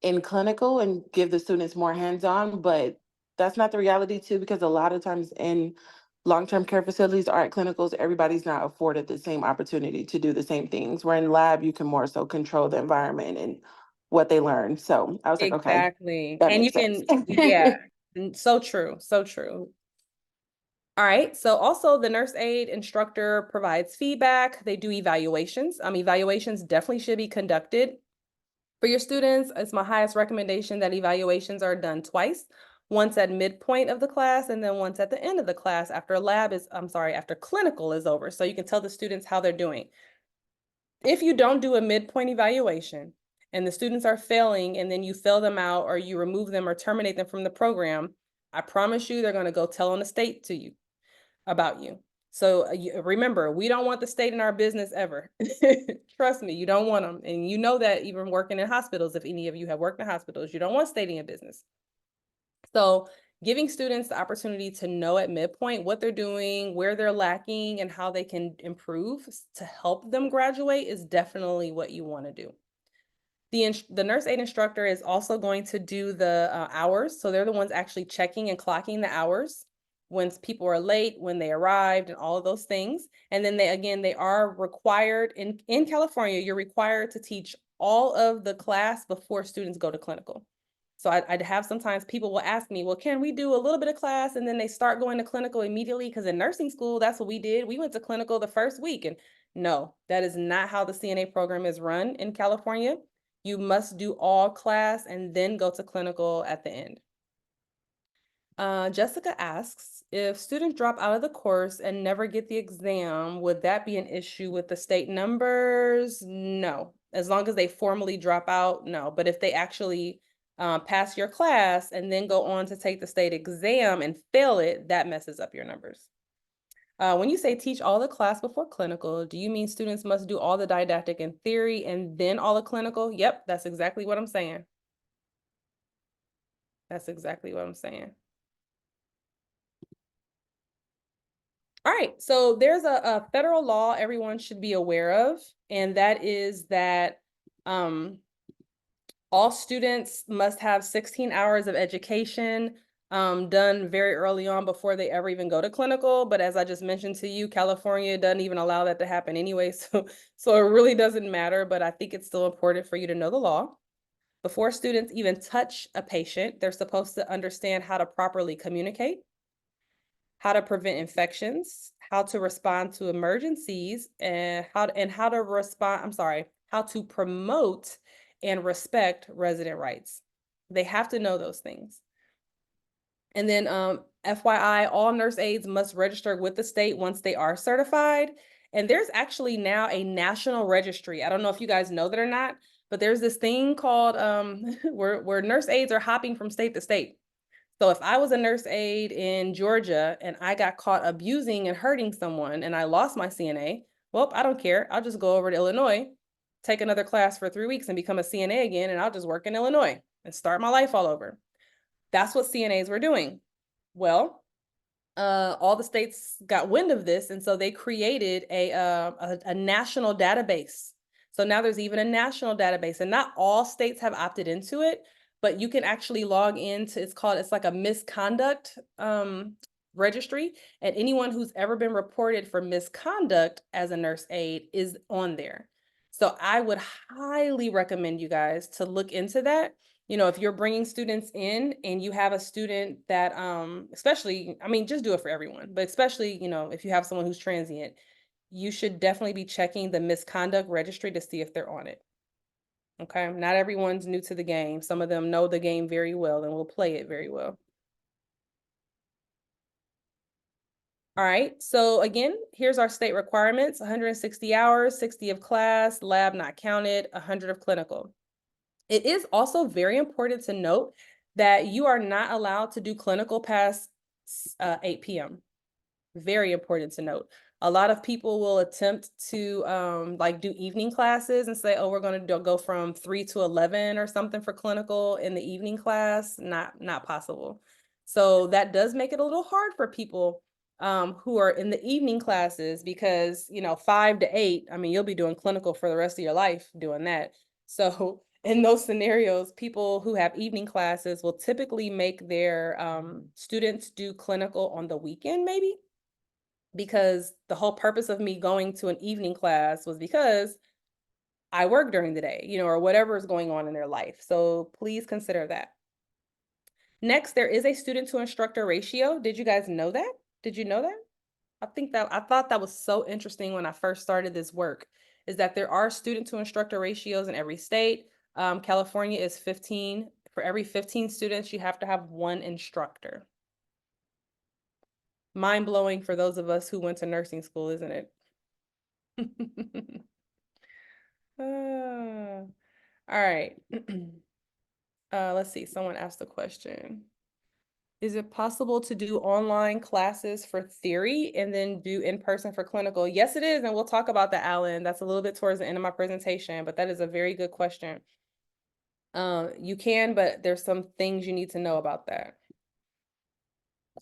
in clinical and give the students more hands-on? But that's not the reality too, because a lot of times in long-term care facilities or at clinicals, everybody's not afforded the same opportunity to do the same things. Where in lab, you can more so control the environment and what they learn. So I was like, okay, Exactly. that And you makes sense. can, yeah, so true. So true. All right, so also the nurse aide instructor provides feedback. They do evaluations. Evaluations definitely should be conducted. For your students, it's my highest recommendation that evaluations are done twice, once at midpoint of the class and then once at the end of the class after after clinical is over. So you can tell the students how they're doing. If you don't do a midpoint evaluation and the students are failing and then you fail them out or you remove them or terminate them from the program, I promise you they're going to go tell on the state to you about you. So remember, we don't want the state in our business ever. Trust me, you don't want them. And you know that even working in hospitals, if any of you have worked in hospitals, you don't want state in your business. So giving students the opportunity to know at midpoint what they're doing, where they're lacking, and how they can improve to help them graduate is definitely what you want to do. The nurse aide instructor is also going to do the hours. So they're the ones actually checking and clocking the hours when people are late, when they arrived, and all of those things. And then they are required in California, you're required to teach all of the class before students go to clinical. So I'd have sometimes people will ask me, well, can we do a little bit of class and then they start going to clinical immediately? Because in nursing school, that's what we did. We went to clinical the first week. And no, that is not how the CNA program is run in California. You must do all class and then go to clinical at the end. Jessica asks, if students drop out of the course and never get the exam, would that be an issue with the state numbers? No, as long as they formally drop out, no. But if they actually pass your class and then go on to take the state exam and fail it, that messes up your numbers. When you say teach all the class before clinical, do you mean students must do all the didactic and theory and then all the clinical? Yep, that's exactly what I'm saying. That's exactly what I'm saying. All right, so there's a federal law everyone should be aware of, and that is that all students must have 16 hours of education done very early on before they ever even go to clinical. But as I just mentioned to you, California doesn't even allow that to happen anyway. So it really doesn't matter, but I think it's still important for you to know the law. Before students even touch a patient, they're supposed to understand how to properly communicate, how to prevent infections, how to respond to emergencies, and how to promote and respect resident rights. They have to know those things. And then FYI, all nurse aides must register with the state once they are certified. And there's actually now a national registry. I don't know if you guys know that or not, but there's this thing called where nurse aides are hopping from state to state. So if I was a nurse aide in Georgia and I got caught abusing and hurting someone and I lost my CNA, well, I don't care. I'll just go over to Illinois, take another class for 3 weeks and become a CNA again, and I'll just work in Illinois and start my life all over. That's what CNAs were doing. Well, all the states got wind of this, and so they created a national database. So now there's even a national database, and not all states have opted into it, but you can actually log into, it's like a misconduct registry, and anyone who's ever been reported for misconduct as a nurse aide is on there. So I would highly recommend you guys to look into that. You know, if you're bringing students in and you have a student that, especially, I mean, just do it for everyone, but especially, you know, if you have someone who's transient, you should definitely be checking the misconduct registry to see if they're on it. Okay, not everyone's new to the game. Some of them know the game very well and will play it very well. All right, so again, here's our state requirements: 160 hours, 60 of class, lab not counted, 100 of clinical. It is also very important to note that you are not allowed to do clinical past 8 p.m. Very important to note. A lot of people will attempt to like do evening classes and say, oh, we're going to go from 3 to 11 or something for clinical in the evening class. Not possible. So that does make it a little hard for people who are in the evening classes, because, you know, 5 to 8, I mean, you'll be doing clinical for the rest of your life doing that. So in those scenarios, people who have evening classes will typically make their students do clinical on the weekend, maybe, because the whole purpose of me going to an evening class was because I work during the day, you know, or whatever is going on in their life. So please consider that. Next, there is a student to instructor ratio. Did you guys know that? Did you know that? I thought that was so interesting when I first started this work, is that there are student to instructor ratios in every state. California is 15. For every 15 students, you have to have one instructor. Mind blowing for those of us who went to nursing school, isn't it? All right. Let's see. Someone asked a question. Is it possible to do online classes for theory and then do in person for clinical? Yes, it is. And we'll talk about that, Alan. That's a little bit towards the end of my presentation, but that is a very good question. You can, but there's some things you need to know about that.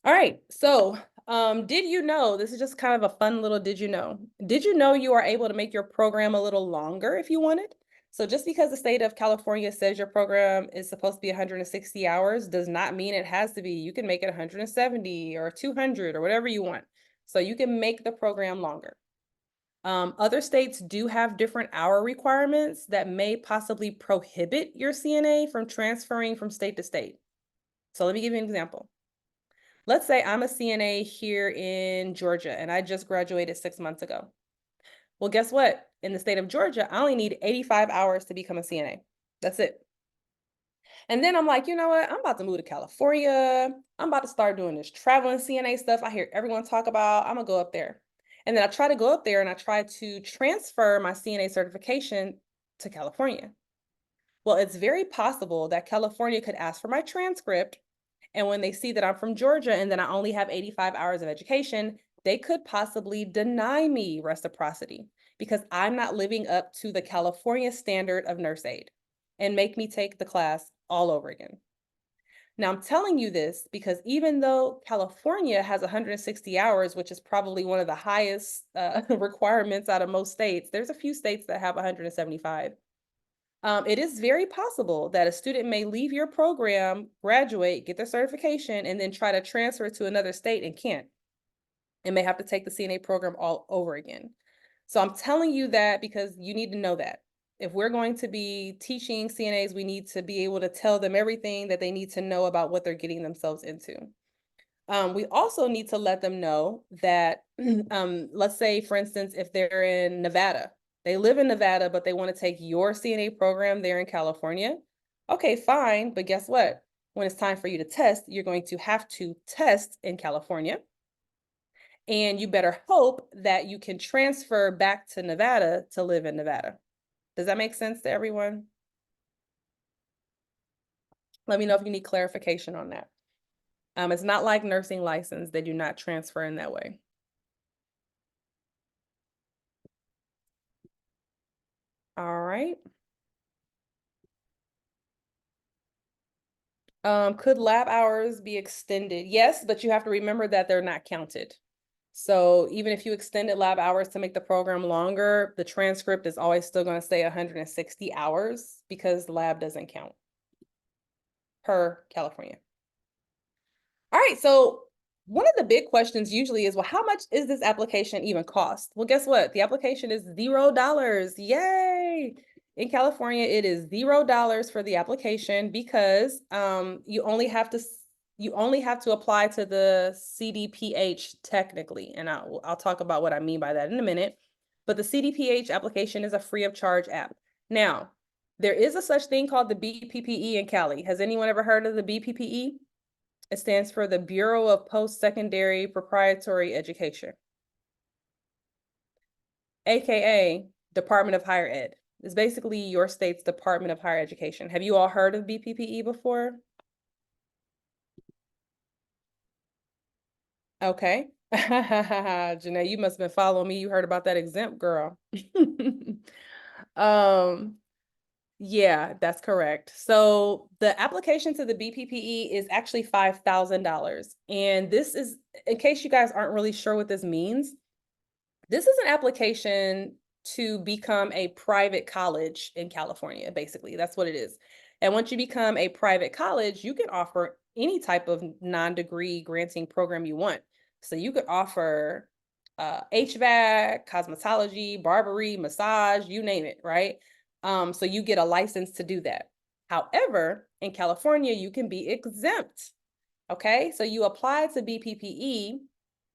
All right. So, did you know, this is just kind of a fun little did you know you are able to make your program a little longer if you wanted? So just because the state of California says your program is supposed to be 160 hours does not mean it has to be. You can make it 170 or 200 or whatever you want. So you can make the program longer. Other states do have different hour requirements that may possibly prohibit your CNA from transferring from state to state. So let me give you an example. Let's say I'm a CNA here in Georgia and I just graduated 6 months ago. Well, guess what? In the state of Georgia, I only need 85 hours to become a CNA. That's it. And then I'm like, you know what? I'm about to move to California. I'm about to start doing this traveling CNA stuff I hear everyone talk about. I'm gonna go up there. And then I try to go up there and I try to transfer my CNA certification to California. Well, it's very possible that California could ask for my transcript. And when they see that I'm from Georgia and then I only have 85 hours of education, they could possibly deny me reciprocity because I'm not living up to the California standard of nurse aid and make me take the class all over again. Now, I'm telling you this because even though California has 160 hours, which is probably one of the highest requirements out of most states, there's a few states that have 175. It is very possible that a student may leave your program, graduate, get their certification, and then try to transfer to another state and can't, and may have to take the CNA program all over again. So I'm telling you that because you need to know that. If we're going to be teaching CNAs, we need to be able to tell them everything that they need to know about what they're getting themselves into. We also need to let them know that, let's say, for instance, if they're in Nevada, they live in Nevada, but they want to take your CNA program there in California. Okay, fine. But guess what? When it's time for you to test, you're going to have to test in California. And you better hope that you can transfer back to Nevada to live in Nevada. Does that make sense to everyone? Let me know if you need clarification on that. It's not like nursing license. They do not transfer in that way. All right. Could lab hours be extended? Yes, but you have to remember that they're not counted. So even if you extended lab hours to make the program longer, the transcript is always still going to say 160 hours because lab doesn't count per California. All right, so one of the big questions usually is, well, how much is this application even cost? Well, guess what? The application is $0. Yay! In California, it is $0 for the application because you only have to apply to the CDPH technically, and I'll talk about what I mean by that in a minute. But the CDPH application is a free of charge app. Now, there is a such thing called the BPPE in Cali. Has anyone ever heard of the BPPE? It stands for the Bureau of Post-Secondary Proprietary Education, AKA Department of Higher Ed. It's basically your state's Department of Higher Education. Have you all heard of BPPE before? Okay. Janae, you must have been following me. You heard about that exempt, girl. Yeah, that's correct. So the application to the BPPE is actually $5,000. And this is, in case you guys aren't really sure what this means, this is an application to become a private college in California, basically. That's what it is. And once you become a private college, you can offer any type of non-degree granting program you want. So you could offer HVAC, cosmetology, barbery, massage, you name it, right? So you get a license to do that. However, in California, you can be exempt. Okay, so you apply to BPPE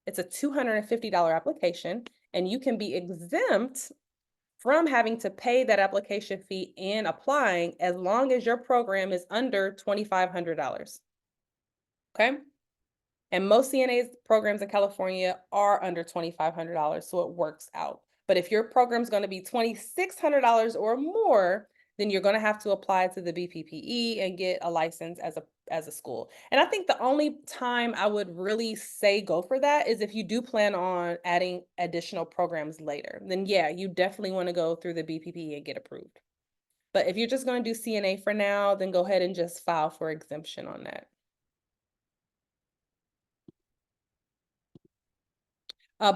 It's a $250 application, and you can be exempt from having to pay that application fee and applying as long as your program is under $2,500. Okay? And most CNA programs in California are under $2,500, so it works out. But if your program is going to be $2,600 or more, then you're going to have to apply to the BPPE and get a license as a school. And I think the only time I would really say go for that is if you do plan on adding additional programs later. Then yeah, you definitely want to go through the BPPE and get approved. But if you're just going to do CNA for now, then go ahead and just file for exemption on that.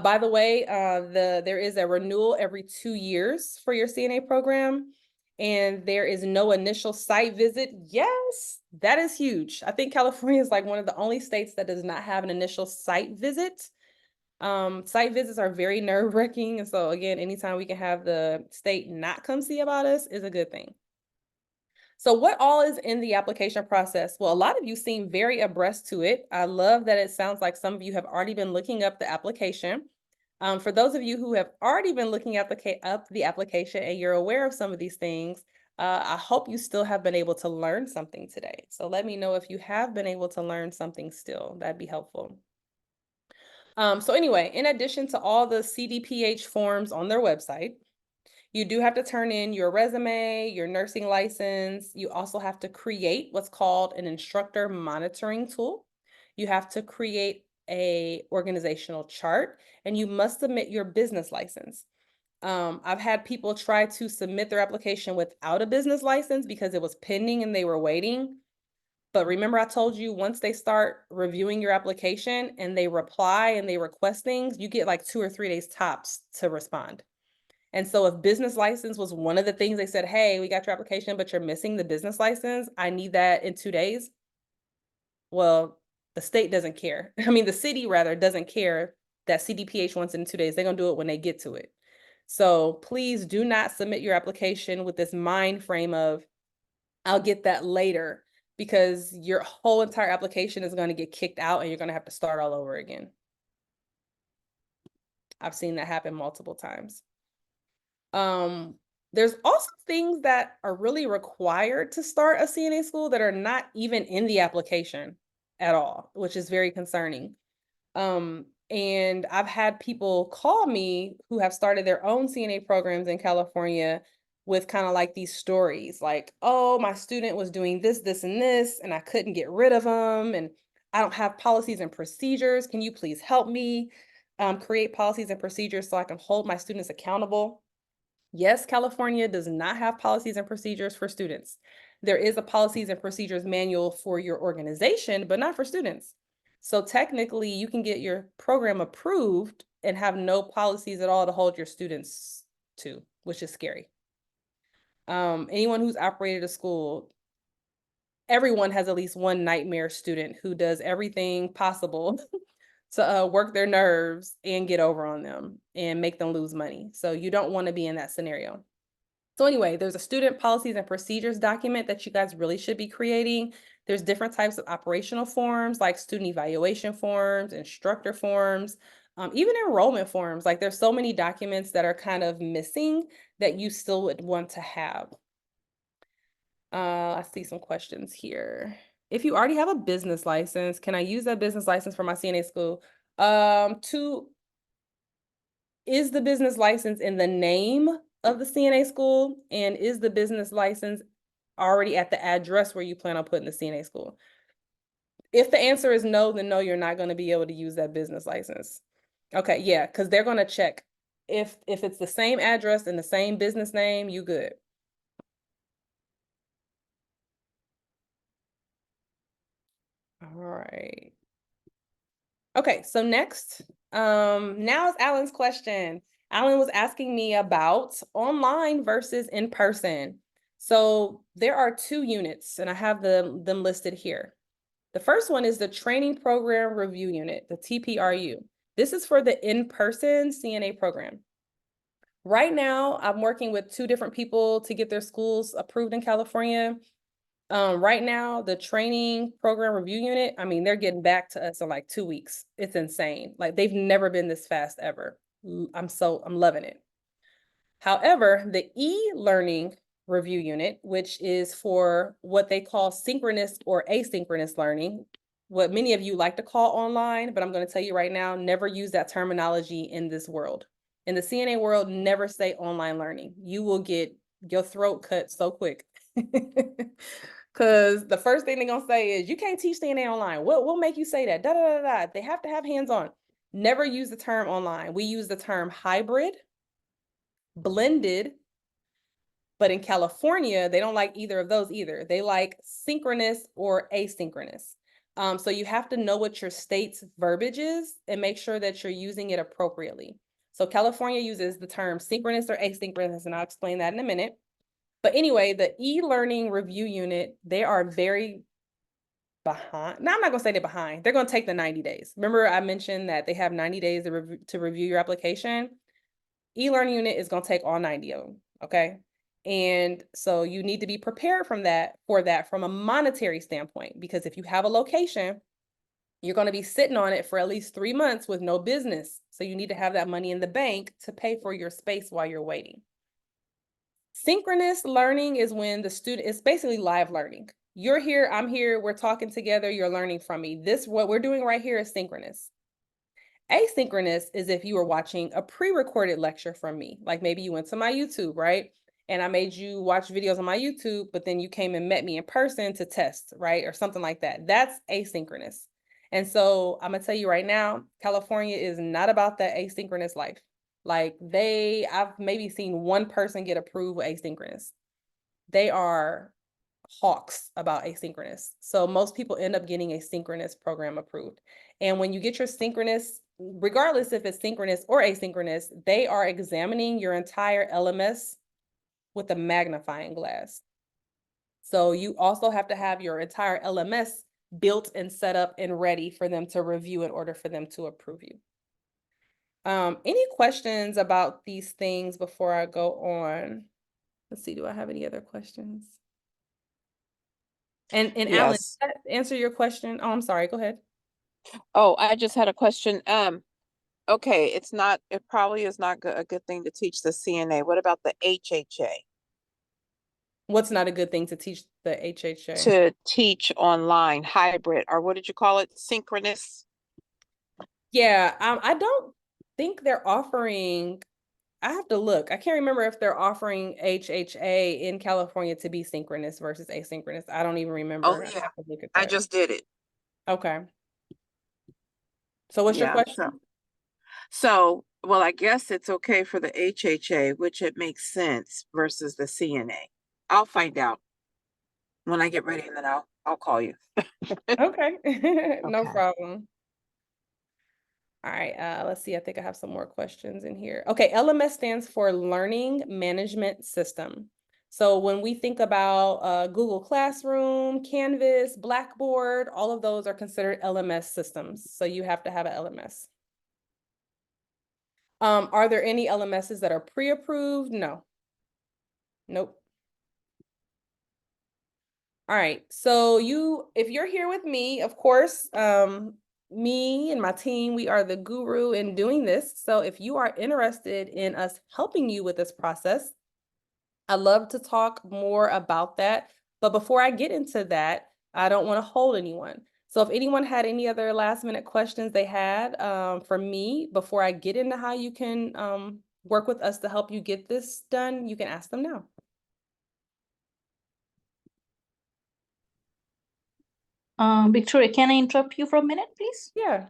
By the way, there is a renewal every 2 years for your CNA program, and there is no initial site visit. Yes, that is huge. I think California is like one of the only states that does not have an initial site visit. Site visits are very nerve-wracking, and so again, anytime we can have the state not come see about us is a good thing. So what all is in the application process? Well, a lot of you seem very abreast to it. I love that it sounds like some of you have already been looking up the application. For those of you who have already been looking up the application and you're aware of some of these things, I hope you still have been able to learn something today. So let me know if you have been able to learn something still. That'd be helpful. So anyway, in addition to all the CDPH forms on their website, you do have to turn in your resume, your nursing license. You also have to create what's called an instructor monitoring tool. You have to create a organizational chart, and you must submit your business license. I've had people try to submit their application without a business license because it was pending and they were waiting. But remember, I told you once they start reviewing your application and they reply and they request things, you get like 2 or 3 days tops to respond. And so if business license was one of the things they said, hey, we got your application, but you're missing the business license, I need that in 2 days. Well, the state doesn't care. I mean, the city rather doesn't care that CDPH wants it in 2 days. They're going to do it when they get to it. So please do not submit your application with this mind frame of, I'll get that later, because your whole entire application is going to get kicked out and you're going to have to start all over again. I've seen that happen multiple times. There's also things that are really required to start a CNA school that are not even in the application at all, which is very concerning. And I've had people call me who have started their own CNA programs in California with kind of like these stories like, oh, my student was doing this, this, and this, and I couldn't get rid of them. And I don't have policies and procedures. Can you please help me create policies and procedures so I can hold my students accountable? Yes, California does not have policies and procedures for students. There is a policies and procedures manual for your organization, but not for students. So technically, you can get your program approved and have no policies at all to hold your students to, which is scary. Anyone who's operated a school, everyone has at least one nightmare student who does everything possible to work their nerves and get over on them and make them lose money. So you don't want to be in that scenario. So anyway, there's a student policies and procedures document that you guys really should be creating. There's different types of operational forms like student evaluation forms, instructor forms, even enrollment forms. Like there's so many documents that are kind of missing that you still would want to have. I see some questions here. If you already have a business license, can I use that business license for my CNA school? Is the business license in the name of the CNA school? And is the business license already at the address where you plan on putting the CNA school? If the answer is no, then no, you're not going to be able to use that business license. Okay, yeah, because they're going to check. If it's the same address and the same business name, you good. All right. Okay, so next, now is Alan's question. Alan was asking me about online versus in person. So there are 2 units, and I have them listed here. The first one is the Training Program Review Unit, the TPRU. This is for the in-person CNA program. Right now, I'm working with 2 different people to get their schools approved in California. Right now, the training program review unit, I mean, they're getting back to us in like 2 weeks. It's insane. Like they've never been this fast ever. I'm loving it. However, the e-learning review unit, which is for what they call synchronous or asynchronous learning, what many of you like to call online, but I'm going to tell you right now, never use that terminology in this world. In the CNA world, never say online learning. You will get your throat cut so quick. Because the first thing they're going to say is, you can't teach CNA online. What will make you say that? Da, da, da, da. They have to have hands-on. Never use the term online. We use the term hybrid, blended, but in California, they don't like either of those either. They like synchronous or asynchronous. So you have to know what your state's verbiage is and make sure that you're using it appropriately. So California uses the term synchronous or asynchronous, and I'll explain that in a minute. But anyway, the e-learning review unit, they are very behind. Now, I'm not going to say they're behind. They're going to take the 90 days. Remember, I mentioned that they have 90 days to review your application. E-learning unit is going to take all 90 of them, okay? And so you need to be prepared for that from a monetary standpoint, because if you have a location, you're going to be sitting on it for at least 3 months with no business. So you need to have that money in the bank to pay for your space while you're waiting. Synchronous learning is when the student, it's basically live learning. You're here, I'm here, we're talking together, you're learning from me. What we're doing right here is synchronous. Asynchronous is if you were watching a pre-recorded lecture from me, like maybe you went to my YouTube, right? And I made you watch videos on my YouTube, but then you came and met me in person to test, right? Or something like that. That's asynchronous. And so I'm gonna tell you right now, California is not about that asynchronous life. Like I've maybe seen one person get approved with asynchronous. They are hawks about asynchronous. So most people end up getting a synchronous program approved. And when you get your synchronous, regardless if it's synchronous or asynchronous, they are examining your entire LMS with a magnifying glass. So you also have to have your entire LMS built and set up and ready for them to review in order for them to approve you. Any questions about these things before I go on? Let's see, do I have any other questions? And Alan, Yes. does that answer your question? Oh, I'm sorry, go ahead. Oh, I just had a question. Okay, it probably is not a good thing to teach the CNA. What about the HHA? What's not a good thing to teach the HHA? To teach online, hybrid, or what did you call it? Synchronous? Yeah, I don't think they're offering, I have to look. I can't remember if they're offering HHA in California to be synchronous versus asynchronous. I don't even remember. Oh, I yeah. have to look at I that. just did it. Okay. So what's your question? So, well, I guess it's okay for the HHA, which it makes sense, versus the CNA. I'll find out when I get ready, and then I'll call you. Okay, no Okay. problem. All right, let's see. I think I have some more questions in here. Okay, LMS stands for Learning Management System. So when we think about Google Classroom, Canvas, Blackboard, all of those are considered LMS systems. So you have to have an LMS. Are there any LMSs that are pre-approved? No. Nope. All right, so if you're here with me, of course, me and my team, we are the guru in doing this. So if you are interested in us helping you with this process, I'd love to talk more about that. But before I get into that, I don't want to hold anyone. So if anyone had any other last minute questions they had for me before I get into how you can work with us to help you get this done, you can ask them now. Victoria, can I interrupt you for a minute, please? Yeah.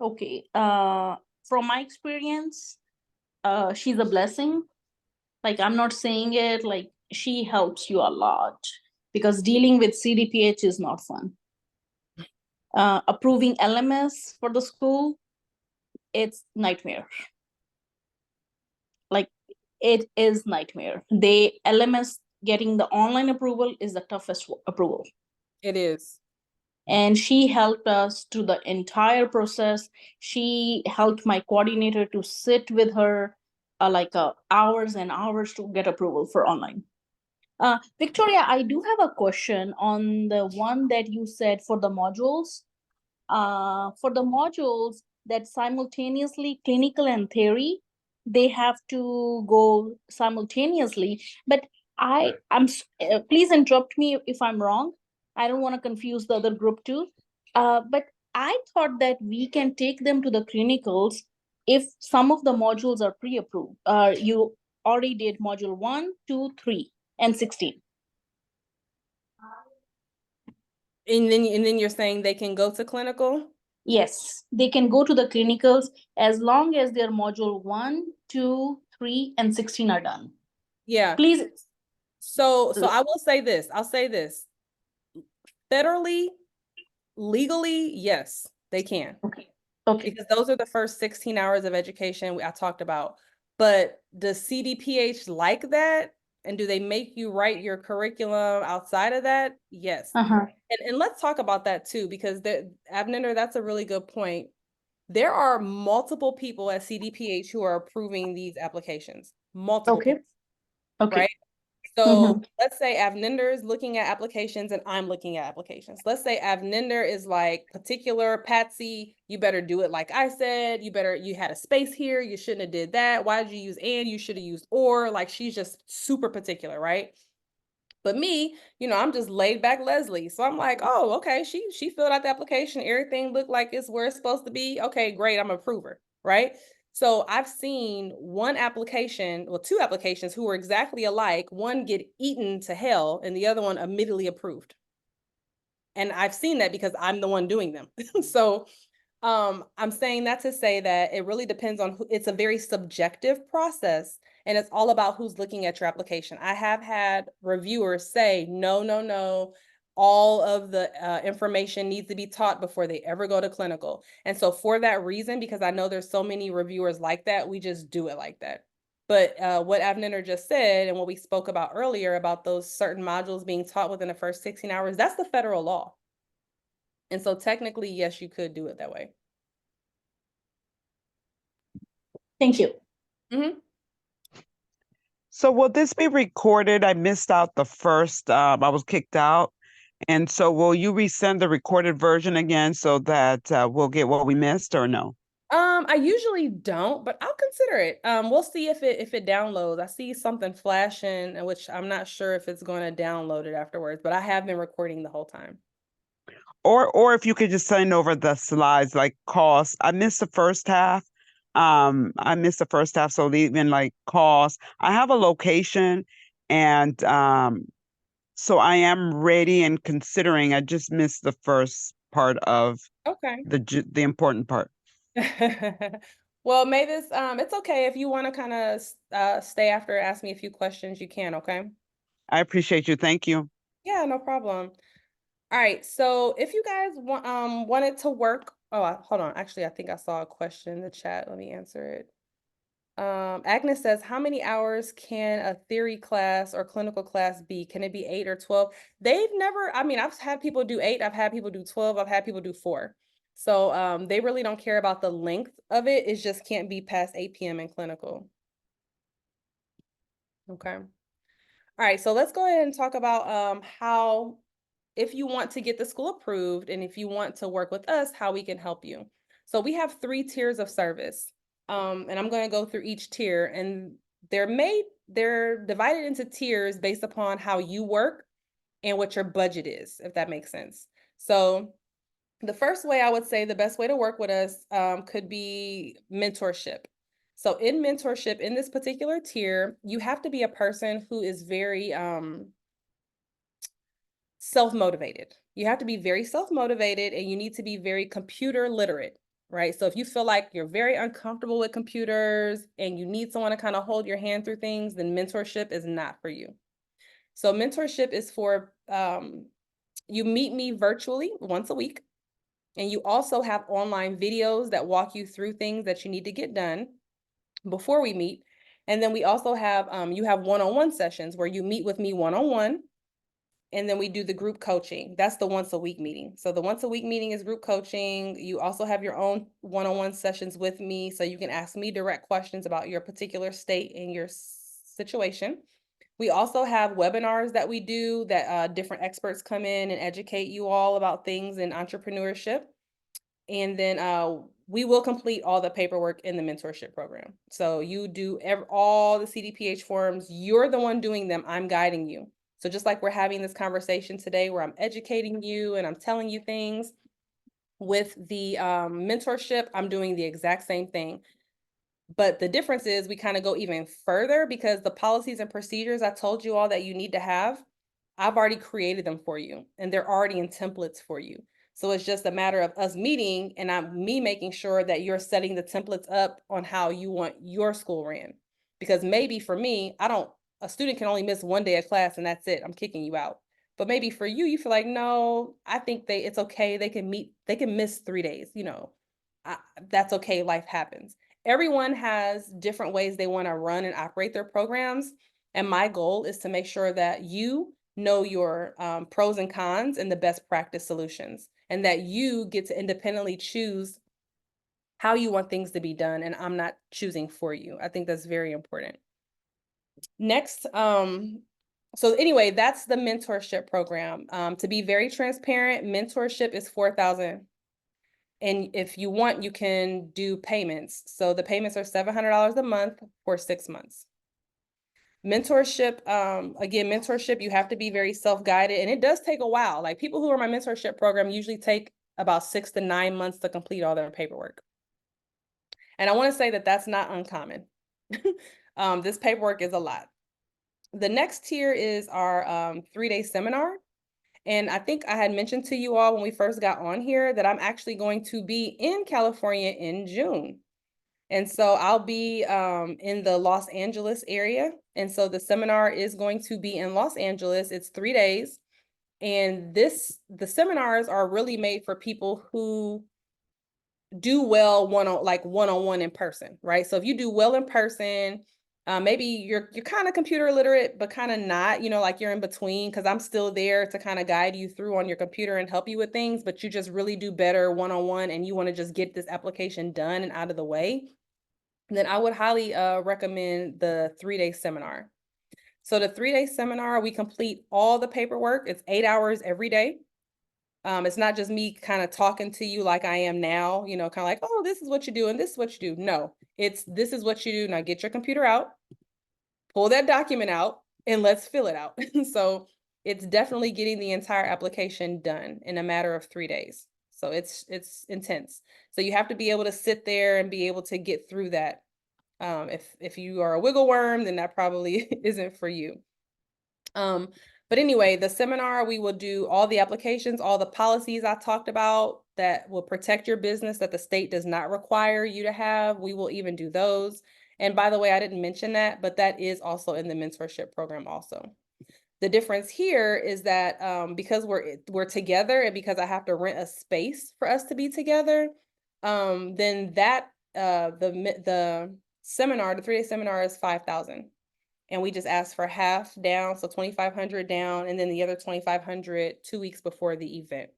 Okay. From my experience, she's a blessing. Like, I'm not saying it, like, she helps you a lot, because dealing with CDPH is not fun. Approving LMS for the school, it's nightmare. Like, it is nightmare. LMS getting the online approval is the toughest approval. It is. And she helped us through the entire process. She helped my coordinator to sit with her hours and hours to get approval for online. Victoria, I do have a question on the one that you said for the modules. For the modules that simultaneously clinical and theory, they have to go simultaneously. But please interrupt me if I'm wrong. I don't want to confuse the other group too. But I thought that we can take them to the clinicals if some of the modules are pre-approved. You already did module 1, 2, 3, and 16. And then you're saying they can go to clinical? Yes, they can go to the clinicals as long as their module 1, 2, 3, and 16 are done. Yeah. Please. So I will say this. I'll say this. Federally, legally, yes, they can. Okay. Okay. Because those are the first 16 hours of education I talked about. But does CDPH like that? And do they make you write your curriculum outside of that? Yes. Uh-huh. And let's talk about that too, because Avninder, that's a really good point. There are multiple people at CDPH who are approving these applications. Multiple Okay. people, Okay. right? So let's say Avninder is looking at applications and I'm looking at applications. Let's say Avninder is like particular, Patsy, you better do it like I said. You had a space here. You shouldn't have did that. Why did you use and? You should have used or. Like she's just super particular, right? But me, I'm just laid back Leslie. So I'm like, oh, okay, she filled out the application. Everything looked like it's where it's supposed to be. Okay, great, I'm an approver, right? So I've seen two applications who were exactly alike, one get eaten to hell and the other one immediately approved. And I've seen that because I'm the one doing them. So I'm saying that to say that it really depends on it's a very subjective process and it's all about who's looking at your application. I have had reviewers say, no, all of the information needs to be taught before they ever go to clinical. And so for that reason, because I know there's so many reviewers like that, we just do it like that. But what Avninder just said and what we spoke about earlier about those certain modules being taught within the first 16 hours, that's the federal law. And so technically, yes, you could do it that way. Thank you. So will this be recorded? I missed out the first, I was kicked out. And so will you resend the recorded version again so that we'll get what we missed or no? I usually don't, but I'll consider it. We'll see if it downloads. I see something flashing, which I'm not sure if it's going to download it afterwards, but I have been recording the whole time. Or if you could just send over the slides like cost. I missed the first half. So even like cost. I have a location and so I am ready and considering. I just missed the first part of the important part. Well, Mavis, it's okay if you want to kind of stay after, ask me a few questions, you can, okay? I appreciate you. Thank you. Yeah, no problem. All right, so if you guys wanted to work, hold on. Actually, I think I saw a question in the chat. Let me answer it. Agnes says, how many hours can a theory class or clinical class be? Can it be 8 or 12? I've had people do 8, I've had people do 12, I've had people do 4. So they really don't care about the length of it. It just can't be past 8 p.m. in clinical. Okay. All right, so let's go ahead and talk about how, if you want to get the school approved and if you want to work with us, how we can help you. So we have 3 tiers of service. And I'm going to go through each tier, and they're divided into tiers based upon how you work and what your budget is, if that makes sense. So the first way I would say the best way to work with us could be mentorship. So in mentorship, in this particular tier, you have to be a person who is very self-motivated. You have to be very self-motivated and you need to be very computer literate, right? So if you feel like you're very uncomfortable with computers and you need someone to kind of hold your hand through things, then mentorship is not for you. So mentorship is for, you meet me virtually once a week, and you also have online videos that walk you through things that you need to get done before we meet. And then we also have, you have one-on-one sessions where you meet with me one-on-one. And then we do the group coaching. That's the once a week meeting. So the once a week meeting is group coaching. You also have your own one-on-one sessions with me. So you can ask me direct questions about your particular state and your situation. We also have webinars that we do that different experts come in and educate you all about things in entrepreneurship. And then we will complete all the paperwork in the mentorship program. So you do all the CDPH forms. You're the one doing them. I'm guiding you. So just like we're having this conversation today where I'm educating you and I'm telling you things, with the mentorship, I'm doing the exact same thing. But the difference is we kind of go even further because the policies and procedures I told you all that you need to have, I've already created them for you and they're already in templates for you. So it's just a matter of us meeting and me making sure that you're setting the templates up on how you want your school ran. Because maybe for me, a student can only miss one day of class and that's it. I'm kicking you out. But maybe for you, you feel like, no, I think it's okay. They can miss 3 days, that's okay. Life happens. Everyone has different ways they want to run and operate their programs. And my goal is to make sure that you know your pros and cons and the best practice solutions, and that you get to independently choose how you want things to be done. And I'm not choosing for you. I think that's very important. Next, so anyway, that's the mentorship program. To be very transparent, mentorship is $4,000. And if you want, you can do payments. So the payments are $700 a month for 6 months. Mentorship, again, mentorship, you have to be very self-guided, and it does take a while. Like people who are my mentorship program usually take about 6 to 9 months to complete all their paperwork. And I want to say that that's not uncommon. This paperwork is a lot. The next tier is our 3-day seminar. And I think I had mentioned to you all when we first got on here that I'm actually going to be in California in June. And so I'll be in the Los Angeles area. And so the seminar is going to be in Los Angeles. It's 3 days. And the seminars are really made for people who do well one-on-one in person, right? So if you do well in person, maybe you're kind of computer literate, but kind of not, like you're in between, because I'm still there to kind of guide you through on your computer and help you with things, but you just really do better one-on-one and you want to just get this application done and out of the way, then I would highly recommend the 3-day seminar. So the 3-day seminar, we complete all the paperwork. It's 8 hours every day. It's not just me kind of talking to you like I am now, kind of like, oh, this is what you do and this is what you do. No, this is what you do. Now get your computer out, pull that document out, and let's fill it out. So it's definitely getting the entire application done in a matter of 3 days. So it's intense. So you have to be able to sit there and be able to get through that. If you are a wiggle worm, then that probably isn't for you. But anyway, the seminar, we will do all the applications, all the policies I talked about that will protect your business that the state does not require you to have. We will even do those. And by the way, I didn't mention that, but that is also in the mentorship program also. The difference here is that because we're together and because I have to rent a space for us to be together, then that the seminar, the 3-day seminar is $5,000. And we just asked for half down, so $2,500 down, and then the other $2,500 2 weeks before the event.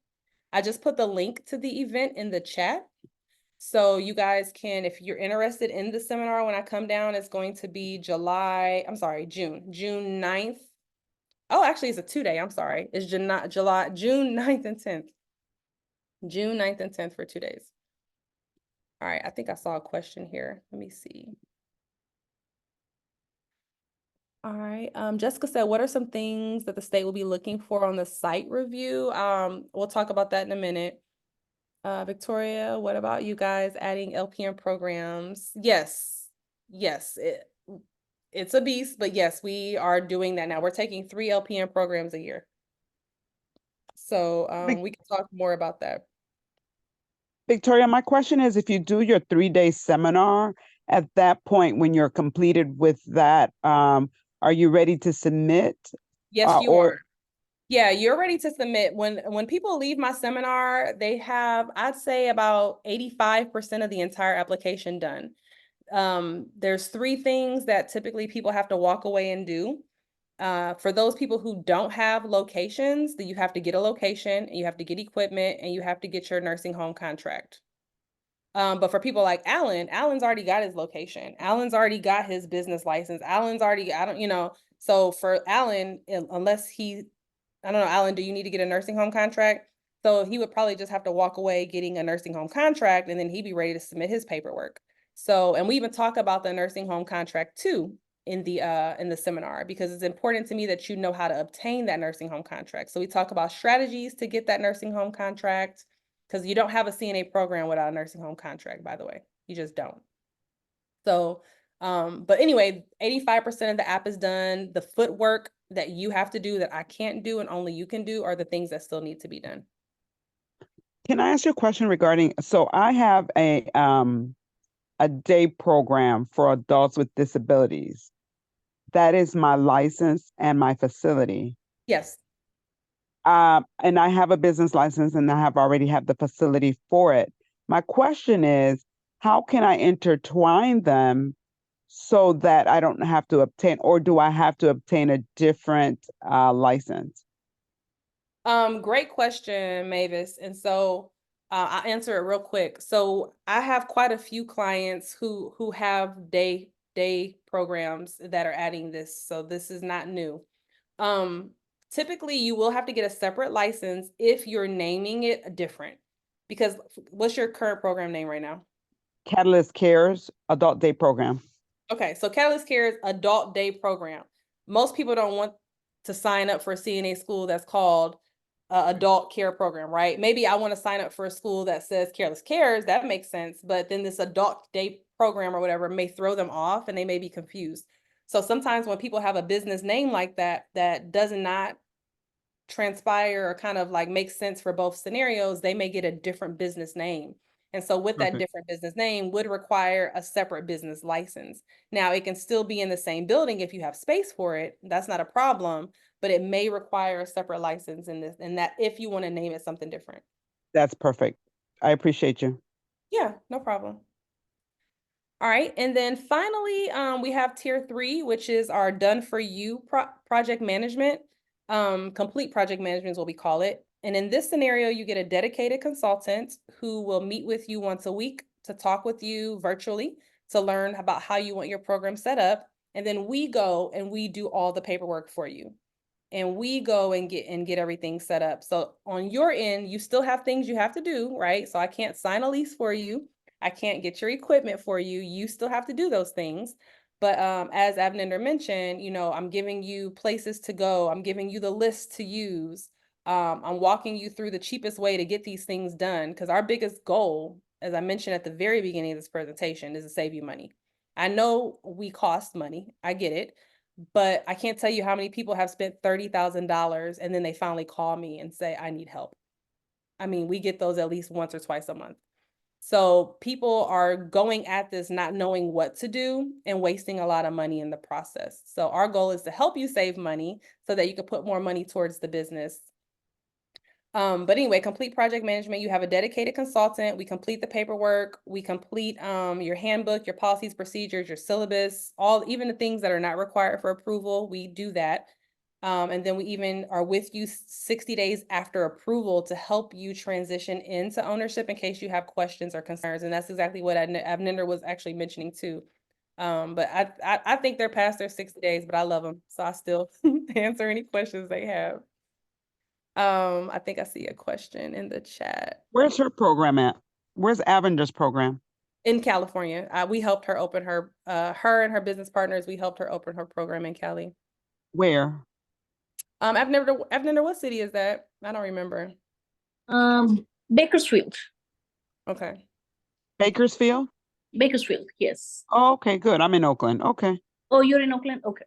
I just put the link to the event in the chat. So you guys can, if you're interested in the seminar, when I come down, it's going to be June 9th. Oh, actually it's a 2-day, I'm sorry. It's June 9th and 10th. June 9th and 10th for 2 days. All right, I think I saw a question here. Let me see. All right, Jessica said, what are some things that the state will be looking for on the site review? We'll talk about that in a minute. Victoria, what about you guys adding LPN programs? Yes, it's a beast, but yes, we are doing that now. We're taking 3 LPN programs a year. So we can talk more about that. Victoria, my question is, if you do your 3-day seminar, at that point, when you're completed with that, are you ready to submit? Yes, you are. Yeah, you're ready to submit. When people leave my seminar, they have, I'd say, about 85% of the entire application done. There's 3 things that typically people have to walk away and do. For those people who don't have locations, that you have to get a location, and you have to get equipment, and you have to get your nursing home contract. But for people like Alan's already got his location. Alan's already got his business license. Alan's already, So for Alan, unless I don't know, Alan, do you need to get a nursing home contract? So he would probably just have to walk away getting a nursing home contract, and then he'd be ready to submit his paperwork. So, and we even talk about the nursing home contract too in the seminar, because it's important to me that you know how to obtain that nursing home contract. So we talk about strategies to get that nursing home contract, because you don't have a CNA program without a nursing home contract, by the way. You just don't. So, but anyway, 85% of the app is done. The footwork that you have to do that I can't do and only you can do are the things that still need to be done. Can I ask you a question regarding, so I have a day program for adults with disabilities. That is my license and my facility. Yes. And I have a business license and I have already have the facility for it. My question is, how can I intertwine them so that I don't have to obtain, or do I have to obtain a different license? Great question, Mavis. And so I'll answer it real quick. So I have quite a few clients who have day programs that are adding this. So this is not new. Typically you will have to get a separate license if you're naming it different. Because what's your current program name right now? Catalyst Cares Adult Day Program. Okay, so Catalyst Cares Adult Day Program. Most people don't want to sign up for a CNA school that's called adult care program, right? Maybe I want to sign up for a school that says Careless Cares. That makes sense. But then this adult day program or whatever may throw them off and they may be confused. So sometimes when people have a business name like that, that does not transpire or kind of like make sense for both scenarios, they may get a different business name. And so with that different business name would require a separate business license. Now it can still be in the same building if you have space for it. That's not a problem, but it may require a separate license in this, and that if you want to name it something different. That's perfect. I appreciate you. Yeah, no problem. All right, and then finally, we have tier 3, which is our done for you project management. Complete project management is what we call it. And in this scenario, you get a dedicated consultant who will meet with you once a week to talk with you virtually to learn about how you want your program set up. And then we go and we do all the paperwork for you. And we go and get everything set up. So on your end, you still have things you have to do, right? So I can't sign a lease for you. I can't get your equipment for you. You still have to do those things. But as Avninder mentioned, you know, I'm giving you places to go. I'm giving you the list to use. I'm walking you through the cheapest way to get these things done, because our biggest goal, as I mentioned at the very beginning of this presentation, is to save you money. I know we cost money. I get it. But I can't tell you how many people have spent $30,000 and then they finally call me and say, I need help. I mean, we get those at least once or twice a month. So people are going at this not knowing what to do and wasting a lot of money in the process. So our goal is to help you save money so that you can put more money towards the business. But anyway, complete project management, you have a dedicated consultant. We complete the paperwork. We complete your handbook, your policies, procedures, your syllabus, even the things that are not required for approval. We do that. And then we even are with you 60 days after approval to help you transition into ownership in case you have questions or concerns. And that's exactly what Avninder was actually mentioning too. But I think they're past their 60 days, but I love them. So I still answer any questions they have. I think I see a question in the chat. Where's her program at? Where's Avender's program? In California. We helped her open her and her business partners, we helped her open her program in Cali. Where? I've never, what city is that? I don't remember. Bakersfield. Okay. Bakersfield? Bakersfield, yes. Oh, okay, good. I'm in Oakland. Okay. Oh, you're in Oakland? Okay.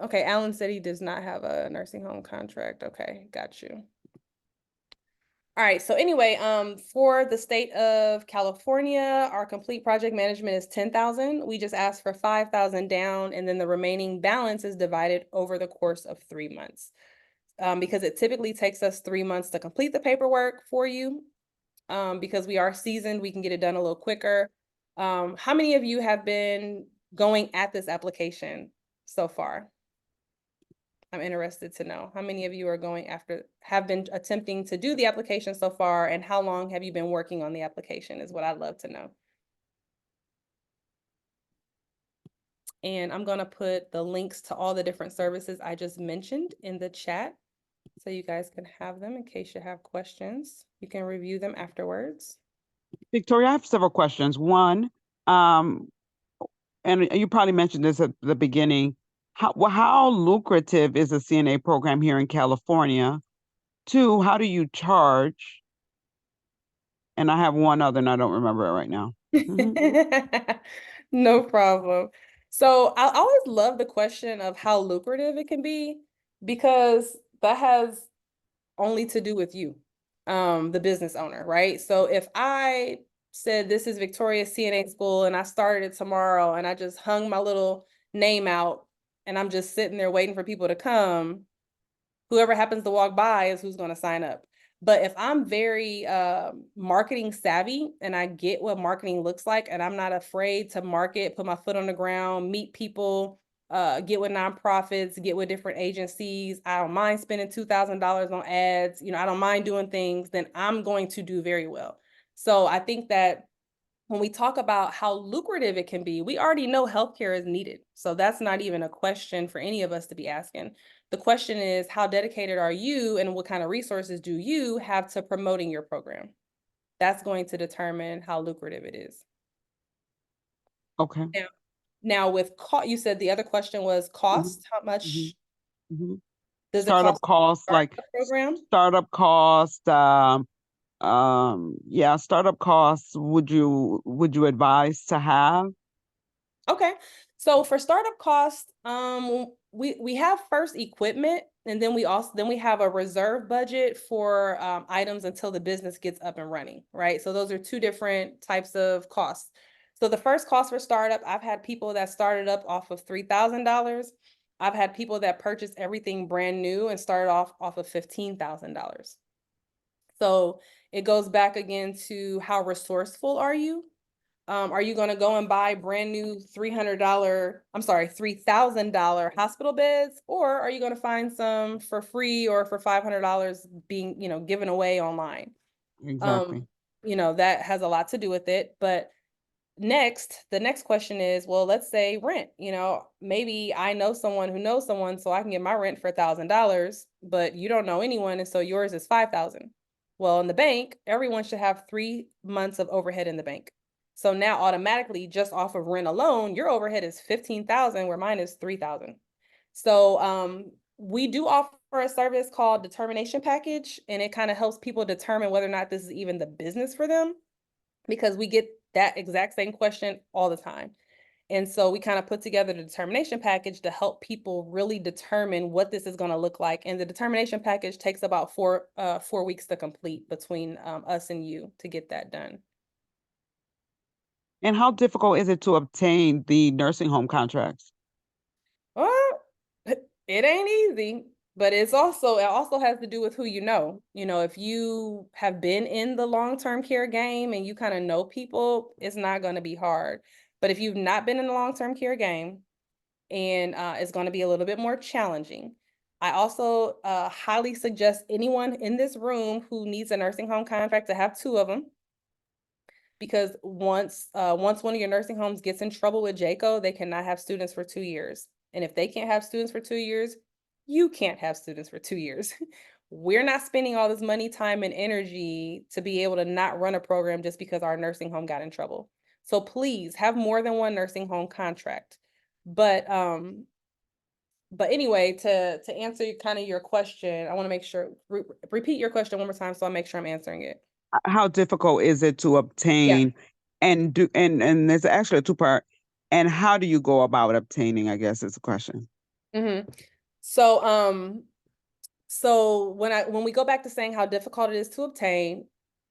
Okay, Alan said he does not have a nursing home contract. Okay, got you. All right, so anyway, for the state of California, our complete project management is 10,000. We just asked for 5,000 down, and then the remaining balance is divided over the course of 3 months. Because it typically takes us 3 months to complete the paperwork for you. Because we are seasoned, we can get it done a little quicker. How many of you have been going at this application so far? I'm interested to know how many of you have been attempting to do the application so far, and how long have you been working on the application is what I'd love to know. And I'm gonna put the links to all the different services I just mentioned in the chat, so you guys can have them in case you have questions. You can review them afterwards. Victoria, I have several questions. One, and you probably mentioned this at the beginning. How lucrative is a CNA program here in California? Two, how do you charge? And I have one other, and I don't remember it right now. No problem. So I always love the question of how lucrative it can be, because that has only to do with you, the business owner, right? So if I said, this is Victoria's CNA school and I started it tomorrow and I just hung my little name out and I'm just sitting there waiting for people to come, whoever happens to walk by is who's going to sign up. But if I'm very marketing savvy and I get what marketing looks like, and I'm not afraid to market, put my foot on the ground, meet people, get with nonprofits, get with different agencies, I don't mind spending $2,000 on ads, I don't mind doing things, then I'm going to do very well. So I think that when we talk about how lucrative it can be, we already know healthcare is needed. So that's not even a question for any of us to be asking. The question is, how dedicated are you and what kind of resources do you have to promoting your program? That's going to determine how lucrative it is. Okay. Now with you said the other question was cost. How much does startup costs, like program? Startup cost, yeah, startup costs would you advise to have? Okay. So for startup costs, we have first equipment, and then we have a reserve budget for items until the business gets up and running, right? So those are two different types of costs. So the first cost for startup, I've had people that started up off of $3,000. I've had people that purchased everything brand new and started off of $15,000. So it goes back again to how resourceful are you? Are you going to go and buy brand new $3,000 hospital beds, or are you going to find some for free or for $500 being, given away online? Exactly. That has a lot to do with it. But the next question is, well, let's say rent, maybe I know someone who knows someone, so I can get my rent for $1,000, but you don't know anyone. And so yours is $5,000. Well, in the bank, everyone should have 3 months of overhead in the bank. So now automatically, just off of rent alone, your overhead is $15,000, where mine is $3,000. So we do offer a service called determination package, and it kind of helps people determine whether or not this is even the business for them, because we get that exact same question all the time. And so we kind of put together the determination package to help people really determine what this is going to look like. And the determination package takes about 4 weeks to complete between us and you to get that done. And how difficult is it to obtain the nursing home contracts? Well, it ain't easy, but it also has to do with who you know. If you have been in the long-term care game and you kind of know people, it's not going to be hard. But if you've not been in the long-term care game, and it's going to be a little bit more challenging. I also highly suggest anyone in this room who needs a nursing home contract to have 2 of them, because once one of your nursing homes gets in trouble with JACO, they cannot have students for 2 years. And if they can't have students for 2 years, you can't have students for 2 years. We're not spending all this money, time, and energy to be able to not run a program just because our nursing home got in trouble. So please have more than one nursing home contract. But anyway, to answer kind of your question, I want to make sure, repeat your question one more time so I make sure I'm answering it. How difficult is it to obtain and there's actually a 2-part, and how do you go about obtaining, I guess is the question. So when we go back to saying how difficult it is to obtain,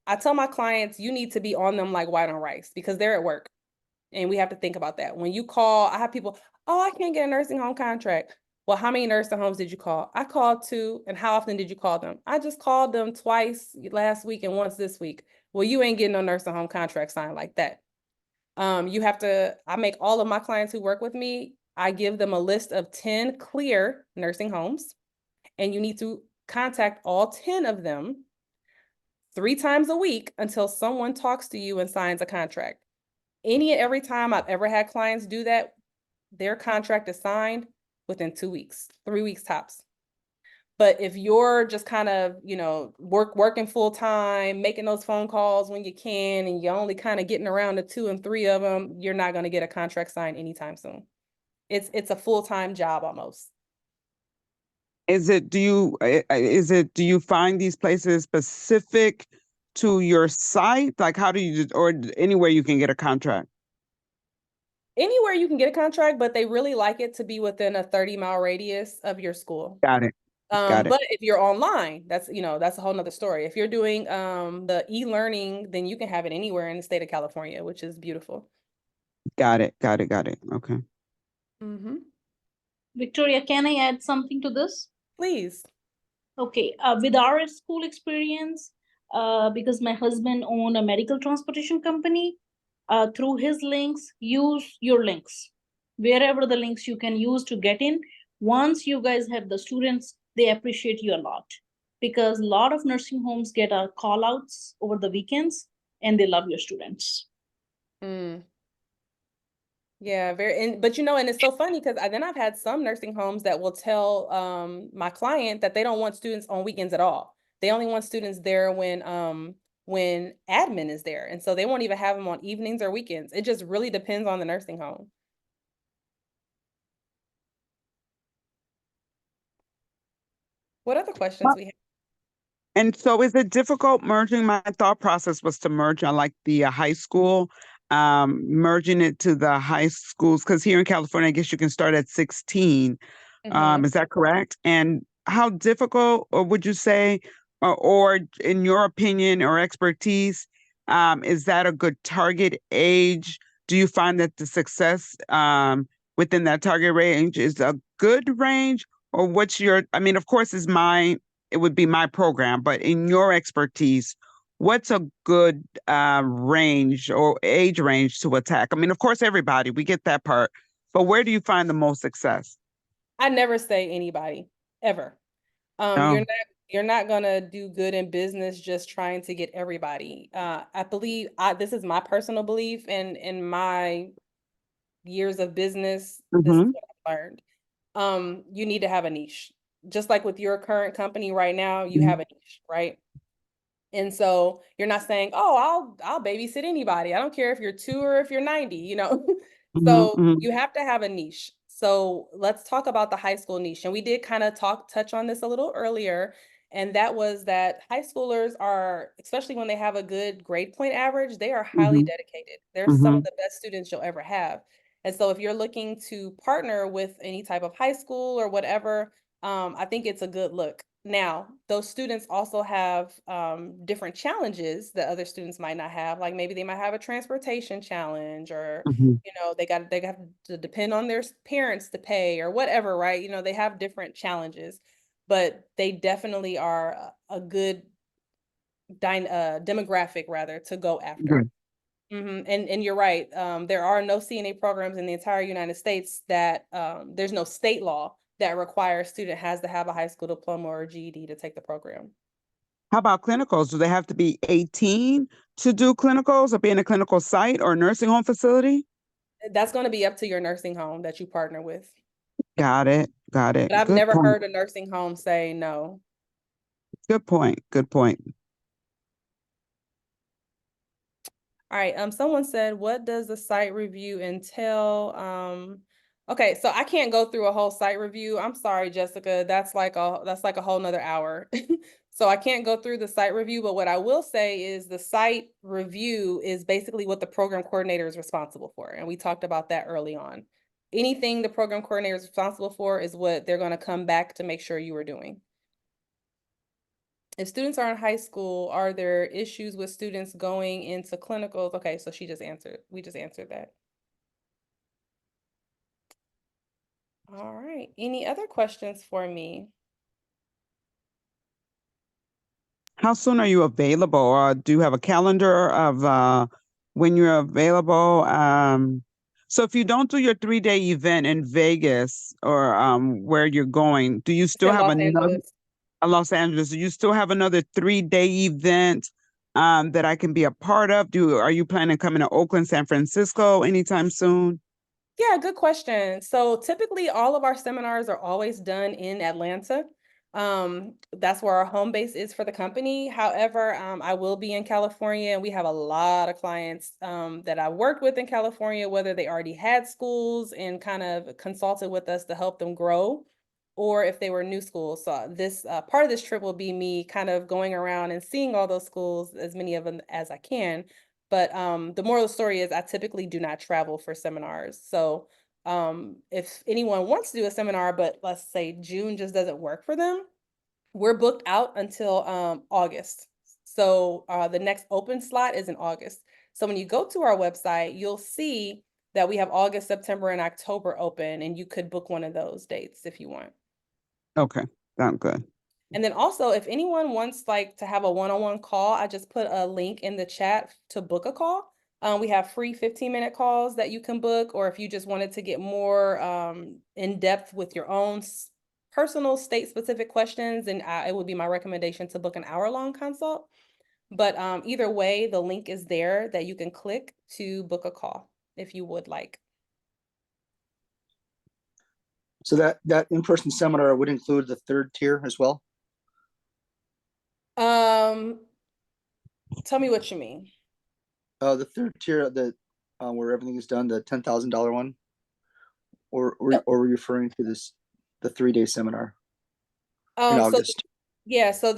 I tell my clients, you need to be on them like white on rice, because they're at work. And we have to think about that. When you call, I have people, oh, I can't get a nursing home contract. Well, how many nursing homes did you call? I called 2. And how often did you call them? I just called them twice last week and once this week. Well, you ain't getting no nursing home contract signed like that. I make all of my clients who work with me, I give them a list of 10 clear nursing homes, and you need to contact all 10 of them 3 times a week until someone talks to you and signs a contract. Any and every time I've ever had clients do that, their contract is signed within 2 weeks, 3 weeks tops. But if you're just kind of, you know, working full time, making those phone calls when you can, and you're only kind of getting around to 2 and 3 of them, you're not going to get a contract signed anytime soon. It's a full-time job almost. Do you find these places specific to your site? Like, how do you, or anywhere you can get a contract? Anywhere you can get a contract, but they really like it to be within a 30-mile radius of your school. Got it. Got it. But if you're online, that's, you know, that's a whole nother story. If you're doing the e-learning, then you can have it anywhere in the state of California, which is beautiful. Got it. Got it. Got it. Okay. Victoria, can I add something to this? Please. Okay, with our school experience, because my husband owned a medical transportation company, through his links, use your links. Wherever the links you can use to get in, once you guys have the students, they appreciate you a lot. Because a lot of nursing homes get call outs over the weekends and they love your students. Yeah, but you know, and it's so funny because then I've had some nursing homes that will tell my client that they don't want students on weekends at all. They only want students there when admin is there. And so they won't even have them on evenings or weekends. It just really depends on the nursing home. What other questions we have? And so is it difficult merging? My thought process was to merge on like the high school, merging it to the high schools, because here in California, I guess you can start at 16. Is that correct? And how difficult, or would you say, or in your opinion or expertise, is that a good target age? Do you find that the success within that target range is a good range? Or what's your, I mean, of course, it would be my program, but in your expertise, what's a good range or age range to attack? I mean, of course, everybody, we get that part, but where do you find the most success? I never say anybody, ever. You're not gonna do good in business just trying to get everybody. I believe this is my personal belief, and in my years of business, this is what I've learned. You need to have a niche. Just like with your current company right now, you have a niche, right? And so you're not saying, oh, I'll babysit anybody. I don't care if you're 2 or if you're 90, you know? So you have to have a niche. So let's talk about the high school niche. And we did kind of touch on this a little earlier. And that was that high schoolers are, especially when they have a good grade point average, they are highly dedicated. They're some of the best students you'll ever have. And so if you're looking to partner with any type of high school or whatever, I think it's a good look. Now, those students also have different challenges that other students might not have. Like maybe they might have a transportation challenge, or you know, they got to depend on their parents to pay or whatever, right? You know, they have different challenges, but they definitely are a good demographic rather to go after. And you're right. There are no CNA programs in the entire United States that there's no state law that requires student has to have a high school diploma or GED to take the program. How about clinicals? Do they have to be 18 to do clinicals or be in a clinical site or nursing home facility? That's going to be up to your nursing home that you partner with. Got it. Got it. But I've never heard a nursing home say no. Good point. Good point. All right. Someone said, what does the site review entail? Okay, so I can't go through a whole site review. I'm sorry, Jessica. That's like a whole nother hour. So I can't go through the site review, but what I will say is the site review is basically what the program coordinator is responsible for. And we talked about that early on. Anything the program coordinator is responsible for is what they're going to come back to make sure you are doing. If students are in high school, are there issues with students going into clinicals? Okay, so we just answered that. All right, any other questions for me? How soon are you available? Or do you have a calendar of when you're available? So if you don't do your 3-day event in Vegas or where you're going, do you still have another Los Angeles? Do you still have another 3-day event that I can be a part of? Are you planning on coming to Oakland, San Francisco anytime soon? Yeah, good question. So typically all of our seminars are always done in Atlanta. That's where our home base is for the company. However, I will be in California, and we have a lot of clients that I worked with in California, whether they already had schools and kind of consulted with us to help them grow, or if they were new schools. So this part of this trip will be me kind of going around and seeing all those schools, as many of them as I can. But the moral of the story is I typically do not travel for seminars. So if anyone wants to do a seminar, but let's say June just doesn't work for them, we're booked out until August. So the next open slot is in August. So when you go to our website, you'll see that we have August, September, and October open, and you could book one of those dates if you want. Okay, sounds good. And then also, if anyone wants like to have a one-on-one call, I just put a link in the chat to book a call. We have free 15-minute calls that you can book, or if you just wanted to get more in depth with your own personal state-specific questions, then it would be my recommendation to book an hour-long consult. But either way, the link is there that you can click to book a call if you would like. So that in-person seminar would include the third tier as well? Tell me what you mean. The third tier, where everything is done, the $10,000 one, or were you referring to the 3-day seminar in August? Yeah, so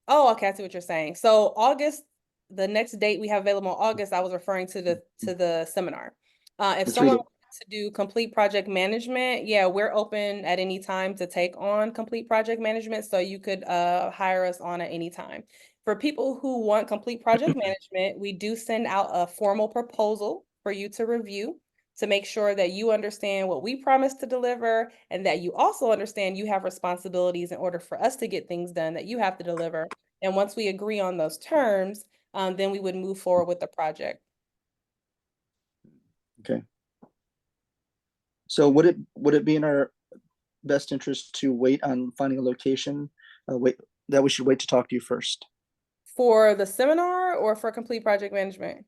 oh, okay, I see what you're saying. So August, the next date we have available in August, I was referring to the seminar. If The someone 3-day. wants to do complete project management, yeah, we're open at any time to take on complete project management. So you could hire us on at any time. For people who want complete project management, we do send out a formal proposal for you to review, to make sure that you understand what we promise to deliver, and that you also understand you have responsibilities in order for us to get things done that you have to deliver. And once we agree on those terms, then we would move forward with the project. Okay. So would it be in our best interest to wait on finding a location? That we should wait to talk to you first? For the seminar or for complete project management?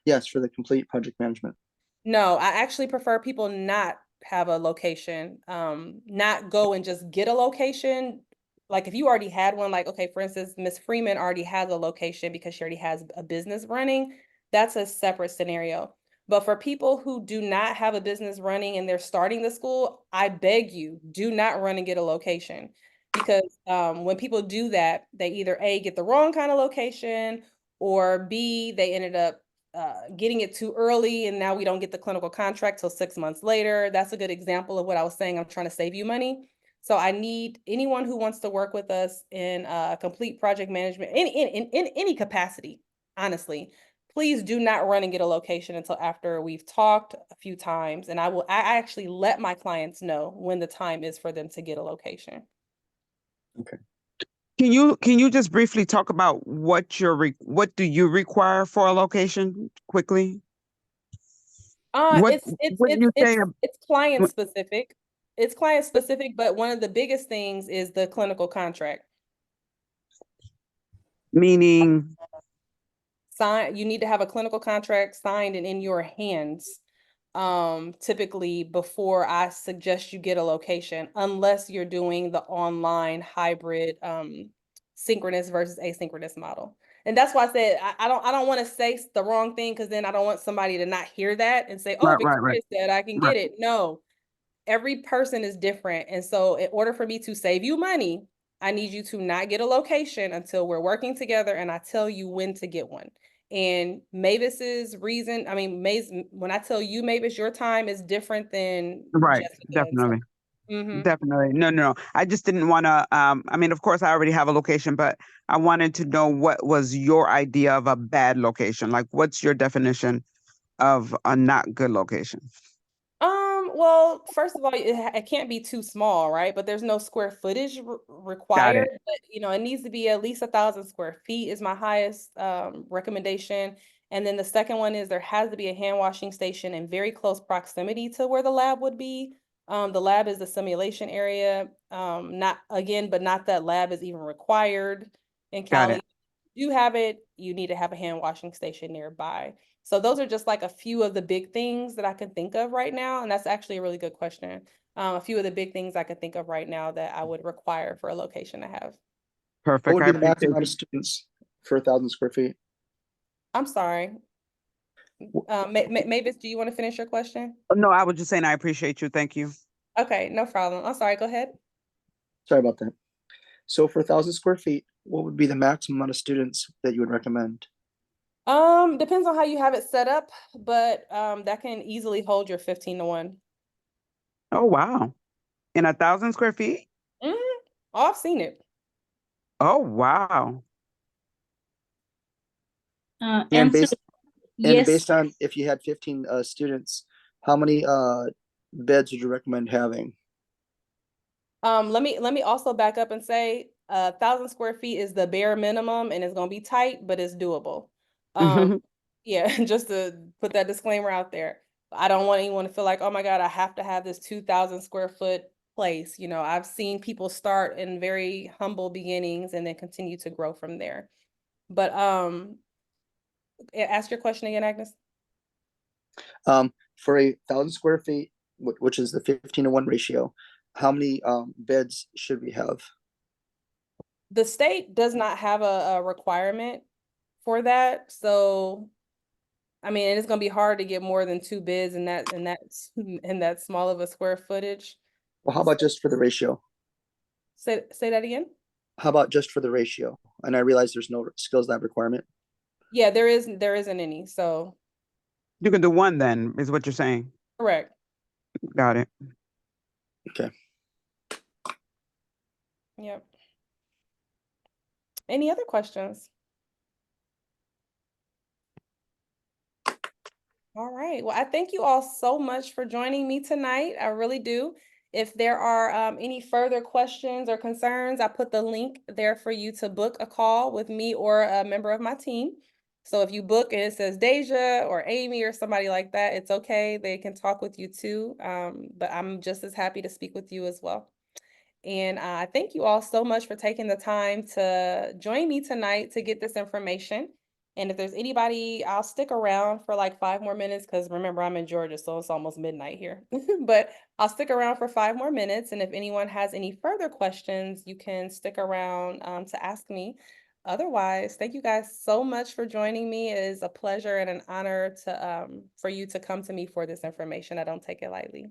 Yes, for the complete project management. No, I actually prefer people not have a location, not go and just get a location. Like if you already had one, like, okay, for instance, Miss Freeman already has a location because she already has a business running. That's a separate scenario. But for people who do not have a business running and they're starting the school, I beg you, do not run and get a location. Because when people do that, they either A, get the wrong kind of location, or B, they ended up getting it too early, and now we don't get the clinical contract till 6 months later. That's a good example of what I was saying. I'm trying to save you money. So I need anyone who wants to work with us in complete project management in any capacity, honestly, please do not run and get a location until after we've talked a few times. And I actually let my clients know when the time is for them to get a location. Okay. Can you just briefly talk about what do you require for a location quickly? What would you say? It's client specific. It's client specific, but one of the biggest things is the clinical contract. Meaning? You need to have a clinical contract signed and in your hands, typically before I suggest you get a location, unless you're doing the online hybrid, synchronous versus asynchronous model. And that's why I said I don't want to say the wrong thing, because then I don't want somebody to not hear that and say, oh, Victoria said I can get it. No, every person is different. And so in order for me to save you money, I need you to not get a location until we're working together and I tell you when to get one. And Mavis's reason, I mean, when I tell you, Mavis, your time is different than Jessica. Definitely. So, definitely. No. I just didn't want to, I mean, of course I already have a location, but I wanted to know what was your idea of a bad location? Like, what's your definition of a not good location? Well, first of all, it can't be too small, right? But there's no square footage required. But it needs to be at least 1,000 square feet is my highest recommendation. And then the second one is there has to be a hand washing station in very close proximity to where the lab would be. The lab is the simulation area. Not that lab is even required in Cali. If you have it, you need to have a hand washing station nearby. So those are just like a few of the big things that I can think of right now. And that's actually a really good question. A few of the big things I can think of right now that I would require for a location to have. What Perfect. would I be the max appreciate amount of it. students for 1,000 square feet? I'm sorry. Mavis, do you want to finish your question? No, I was just saying I appreciate you. Thank you. Okay, no problem. I'm sorry, go ahead. Sorry about that. So for 1,000 square feet, what would be the maximum amount of students that you would recommend? Depends on how you have it set up, but that can easily hold your 15 to 1. Oh, wow. In 1,000 square feet? Oh, I've seen it. Oh, wow. And Answer, yes. based on if you had 15 students, how many beds would you recommend having? Let me also back up and say 1,000 square feet is the bare minimum and it's gonna be tight, but it's doable. Yeah, just to put that disclaimer out there. I don't want anyone to feel like, oh my God, I have to have this 2,000 square foot place. You know, I've seen people start in very humble beginnings and then continue to grow from there. But ask your question again, Agnes. For 1,000 square feet, which is the 15 to 1 ratio, how many beds should we have? The state does not have a requirement for that. So, I mean, it's going to be hard to get more than 2 bids in that small of a square footage. Well, how about just for the ratio? Say that again. How about just for the ratio? And I realize there's no skills lab requirement. Yeah, there isn't any. So You can do one then, is what you're saying. correct. Got it. Okay. Yep. Any other questions? All right. Well, I thank you all so much for joining me tonight. I really do. If there are any further questions or concerns, I put the link there for you to book a call with me or a member of my team. So if you book and it says Deja or Amy or somebody like that, it's okay. They can talk with you too. But I'm just as happy to speak with you as well. And I thank you all so much for taking the time to join me tonight to get this information. And if there's anybody, I'll stick around for like 5 more minutes because remember, I'm in Georgia, so it's almost midnight here. But I'll stick around for 5 more minutes. And if anyone has any further questions, you can stick around to ask me. Otherwise, thank you guys so much for joining me. It is a pleasure and an honor to for you to come to me for this information. I don't take it lightly.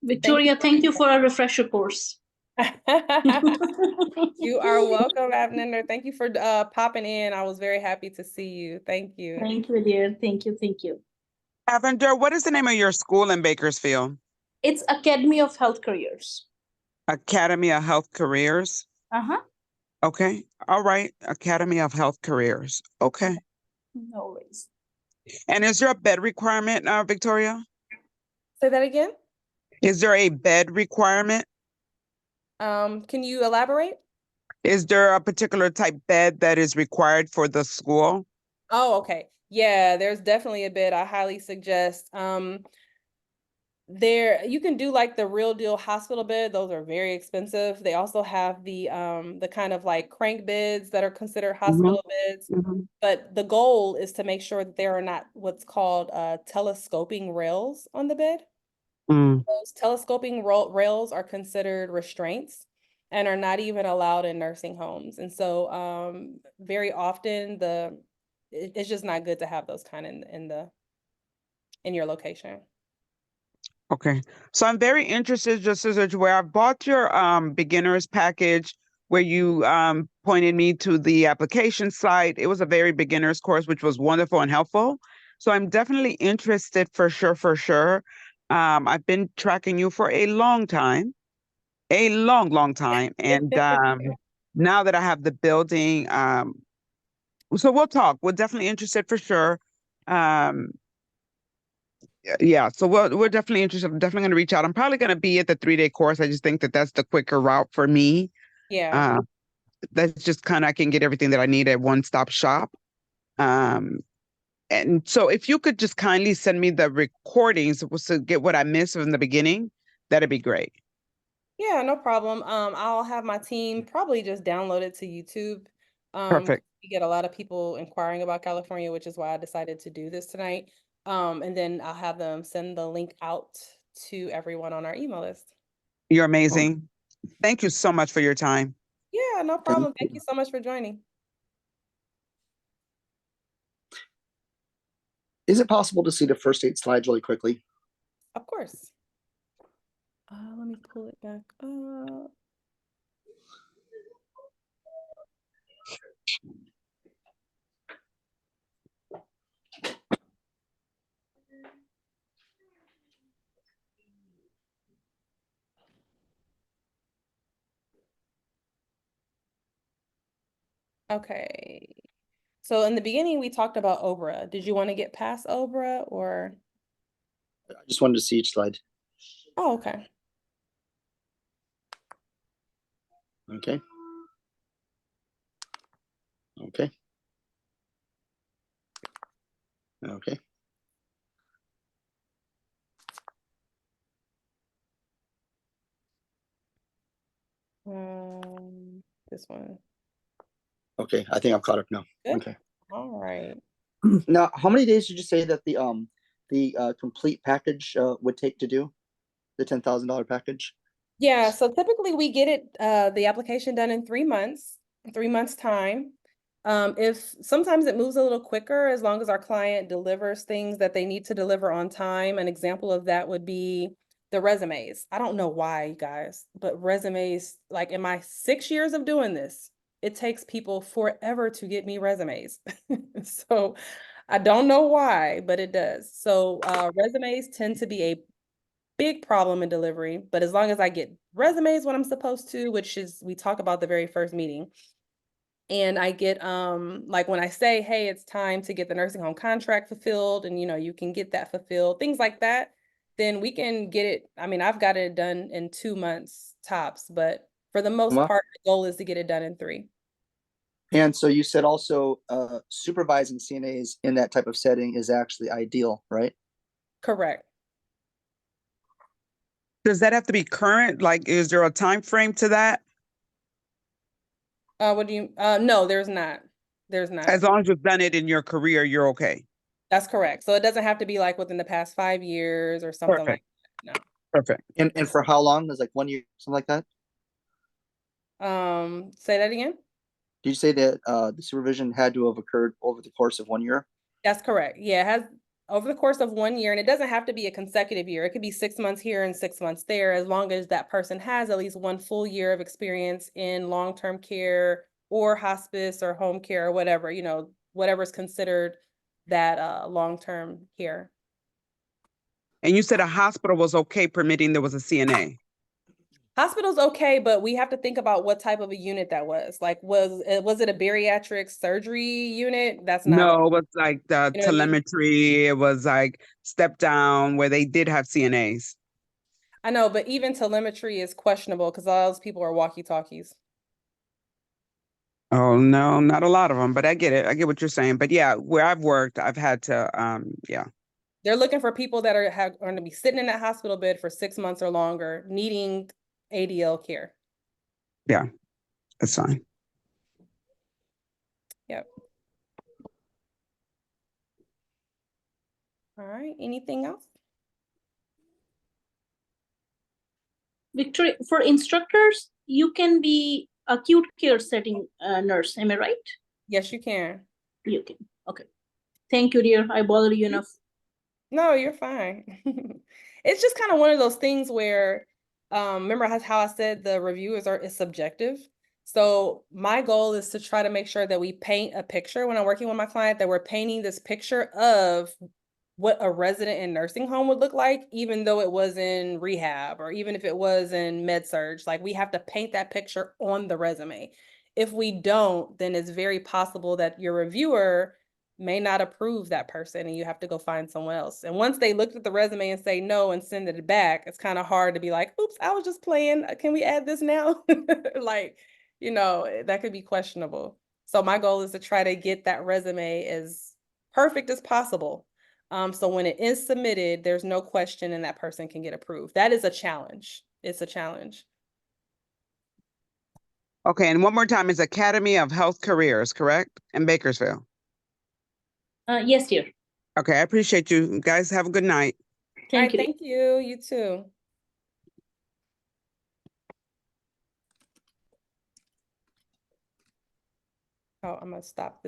Victoria, thank you for a refresher course. You are welcome, Avninder. Thank you for popping in. I was very happy to see you. Thank you. Thank you, dear. Thank you. Thank you. Avninder, what is the name of your school in Bakersfield? It's Academy of Health Careers. Academy of Health Careers? Uh-huh. Okay. All right. Academy of Health Careers. Okay. No worries. And is there a bed requirement, Victoria? Say that again? Is there a bed requirement? Can you elaborate? Is there a particular type bed that is required for the school? Oh, okay. Yeah, there's definitely a bed I highly suggest. There you can do like the real deal hospital bed. Those are very expensive. They also have the kind of like crank beds that are considered hospital beds. But the goal is to make sure that there are not what's called telescoping rails on the bed. Those telescoping rails are considered restraints and are not even allowed in nursing homes. And so very often it's just not good to have those kind in your location. Okay. So I'm very interested, just as where I bought your beginners package where you pointed me to the application site. It was a very beginners course, which was wonderful and helpful. So I'm definitely interested for sure. I've been tracking you for a long time, a long time. And now that I have the building, so we'll talk. We're definitely interested for sure. Yeah, so we're definitely interested. I'm definitely going to reach out. I'm probably going to be at the 3-day course. I just think that that's the quicker route for me. Yeah. That's just kind of, I can get everything that I need at one-stop shop. And so if you could just kindly send me the recordings to get what I missed from the beginning, that'd be great. Yeah, no problem. I'll have my team probably just download it to YouTube. Perfect. We get a lot of people inquiring about California, which is why I decided to do this tonight. And then I'll have them send the link out to everyone on our email list. You're amazing. Thank you so much for your time. Yeah, no problem. Thank you so much for joining. Is it possible to see the first 8 slides really quickly? Of course. Let me pull it back up. Okay. So in the beginning, we talked about OCRA. Did you want to get past OCRA or? I just wanted to see each slide. Oh, okay. Okay. Okay. Okay. This one. Okay. I think I'm caught up now. Good. Okay. All right. Now, how many days did you say that the complete package would take to do the $10,000 package? Yeah, so typically we get it the application done in 3 months, 3 months time. If sometimes it moves a little quicker as long as our client delivers things that they need to deliver on time. An example of that would be the resumes. I don't know why, you guys, but resumes, like in my 6 years of doing this, it takes people forever to get me resumes. So I don't know why, but it does. So resumes tend to be a big problem in delivery, but as long as I get resumes when I'm supposed to, which is we talk about the very first meeting, and I get like when I say, hey, it's time to get the nursing home contract fulfilled, and you can get that fulfilled, things like that, then we can get it. I mean, I've got it done in 2 months tops, but for the most Well, part, the goal is to get it done in 3. and so you said also supervising CNAs in that type of setting is actually ideal, right? Correct. Does that have to be current? Like, is there a time frame to that? What do you no, there's not. There's not. As long as you've done it in your career, you're okay. That's correct. So it doesn't have to be like within the past 5 years or something like that. No. Perfect. And for how long? Is like 1 year, something like that? Say that again? Did you say that the supervision had to have occurred over the course of 1 year? That's correct. Yeah, it has over the course of 1 year, and it doesn't have to be a consecutive year. It could be 6 months here and 6 months there, as long as that person has at least 1 full year of experience in long-term care or hospice or home care or whatever, whatever's considered that long-term care. And you said a hospital was okay permitting there was a CNA. Hospital's okay, but we have to think about what type of a unit that was. Like, was it a bariatric surgery unit? That's not No, okay. it was like the You know what I mean? telemetry. It was like step down where they did have CNAs. I know, but even telemetry is questionable because all those people are walkie-talkies. Oh no, not a lot of them, but I get it. I get what you're saying. But yeah, where I've worked, I've had to yeah. They're looking for people that are going to be sitting in that hospital bed for 6 months or longer, needing ADL care. Yeah, that's fine. Yep. All right. Anything else? Victoria, for instructors, you can be acute care setting nurse. Am I right? Yes, you can. You can. Okay. Thank you, dear. I bothered you enough. No, you're fine. It's just kind of one of those things where, remember how I said the reviewers is subjective. So my goal is to try to make sure that we paint a picture when I'm working with my client, that we're painting this picture of what a resident in nursing home would look like, even though it was in rehab or even if it was in med surge. Like, we have to paint that picture on the resume. If we don't, then it's very possible that your reviewer may not approve that person and you have to go find someone else. And once they looked at the resume and say no and send it back, it's kind of hard to be like, oops, I was just playing. Can we add this now? Like, that could be questionable. So my goal is to try to get that resume as perfect as possible. So when it is submitted, there's no question and that person can get approved. That is a challenge. It's a challenge. Okay, and one more time, it's Academy of Health Careers, correct? In Bakersfield. Yes, dear. Okay, I appreciate you. Guys, have a good night. All right, Thank you. thank you. You too. Oh, I'm gonna stop this.